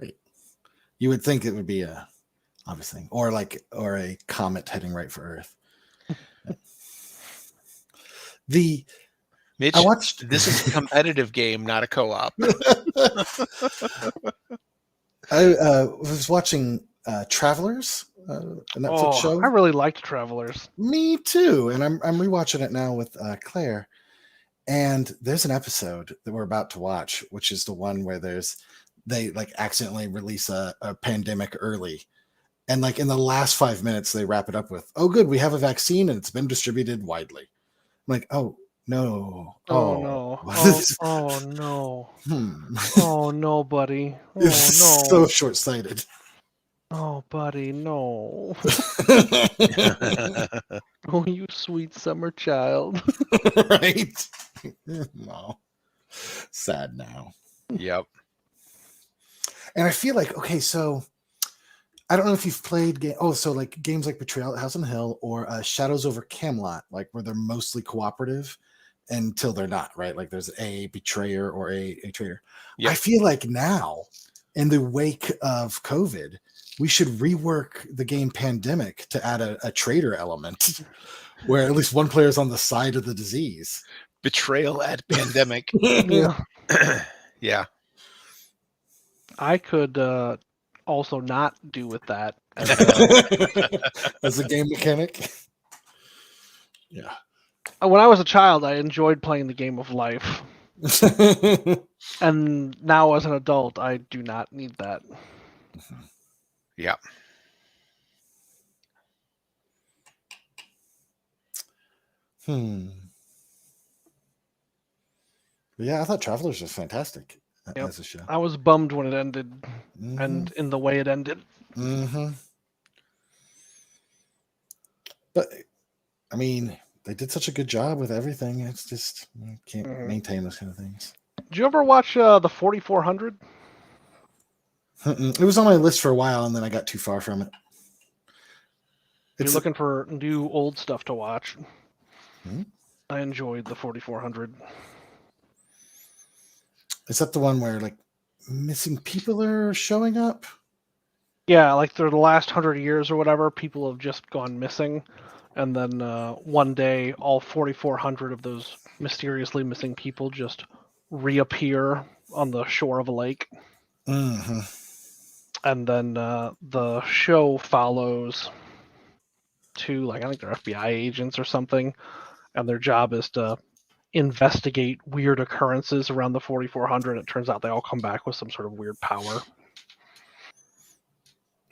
Right. You would think it would be a obvious thing, or a comet heading right for Earth. Mitch, I watched. this is a competitive game, not a co-op. I was watching Travelers, a Netflix show. I really liked Travelers. Me too, and I'm rewatching it now with Claire. And there's an episode that we're about to watch, which is the one where they like accidentally release a pandemic early, and like in the last 5 minutes they wrap it up with, "Oh, good, we have a vaccine and it's been distributed widely." I'm like, "Oh no, Oh no. Oh no. Hmm. Oh no, buddy. Oh It's no. so short-sighted. Oh, buddy, no. Oh, you sweet summer child. Right? No. Sad now. Yep. And I feel like, okay, so I don't know if you've played like games like Betrayal at House on the Hill or Shadows over Camelot, like where they're mostly cooperative until they're not, right? Like there's a betrayer or a traitor. Yep. I feel like now, in the wake of COVID, we should rework the game Pandemic to add a traitor element where at least one player is on the side of the disease. Betrayal at pandemic. Yeah. Yeah. I could also not do with that. As a game mechanic. Yeah. When I was a child, I enjoyed playing the game of life. And now as an adult, I do not need that. Yeah. Yeah, I thought Travelers was fantastic as a show. I was bummed when it ended, Mm-hmm. and in the way it ended. Mm-hmm. But I mean, they did such a good job with everything. It's just you can't maintain those kind of things. Did you ever watch the 4400? It was on my list for a while, and then I got too far from it. If you're looking for new old stuff to watch, Hmm? I enjoyed the 4400. Is that the one where like missing people are showing up? Yeah, like through the last 100 years or whatever, people have just gone missing. And then one day, all 4,400 of those mysteriously missing people just reappear on the shore of a lake. Mm-hmm. And then the show follows two, like I think they're FBI agents or something, and their job is to investigate weird occurrences around the 4,400. It turns out they all come back with some sort of weird power.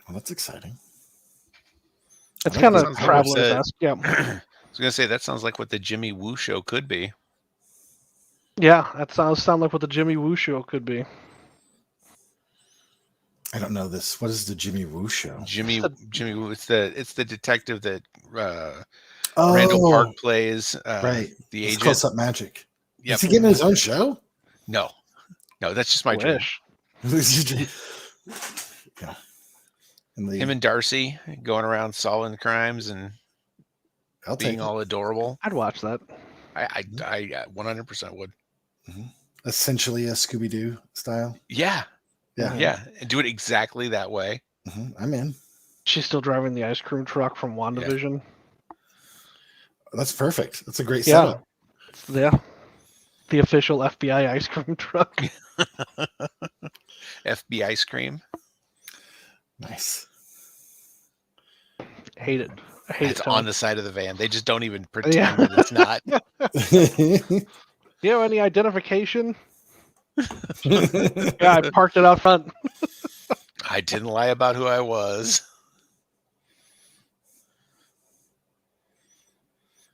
Well, that's exciting. It's kind of Traveler-esque. Yeah. I was gonna say that sounds like what the Jimmy Woo show could be. Yeah, that sound like what the Jimmy Woo show could be. I don't know this. What is the Jimmy Woo show? Jimmy Woo. It's the detective that Randall Park plays. Right. The it's agent. Close Up Magic. Yep. Is he getting his own show? No, that's just my dream. Yeah. Him and Darcy going around solving crimes and being all adorable. I'd watch that. I 100% would. Mm-hmm. Essentially a Scooby-Doo style. Yeah. Yeah. Yeah. And do it exactly that way. Mm-hmm. I'm in. She's still driving the ice cream truck from WandaVision. Yeah. That's perfect. That's a great setup. Yeah. The official FBI ice cream truck. FBI ice cream. Nice. Hate it. I hate it's it. On the side of the van. They just don't even pretend that it's not. Do you have any identification? Yeah, I parked it out front. I didn't lie about who I was.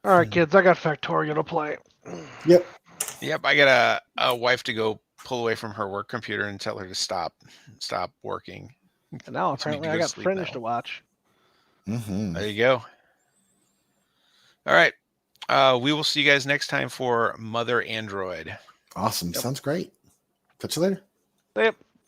All right, kids, I got Factorio to play. Yep. I got a wife to go pull away from her work computer and tell her to stop working. And now apparently I got Fringe to watch. Mm-hmm. There you go. All right. We will see you guys next time for Mother Android. Awesome. Yep. Sounds great. Catch you later. Yep.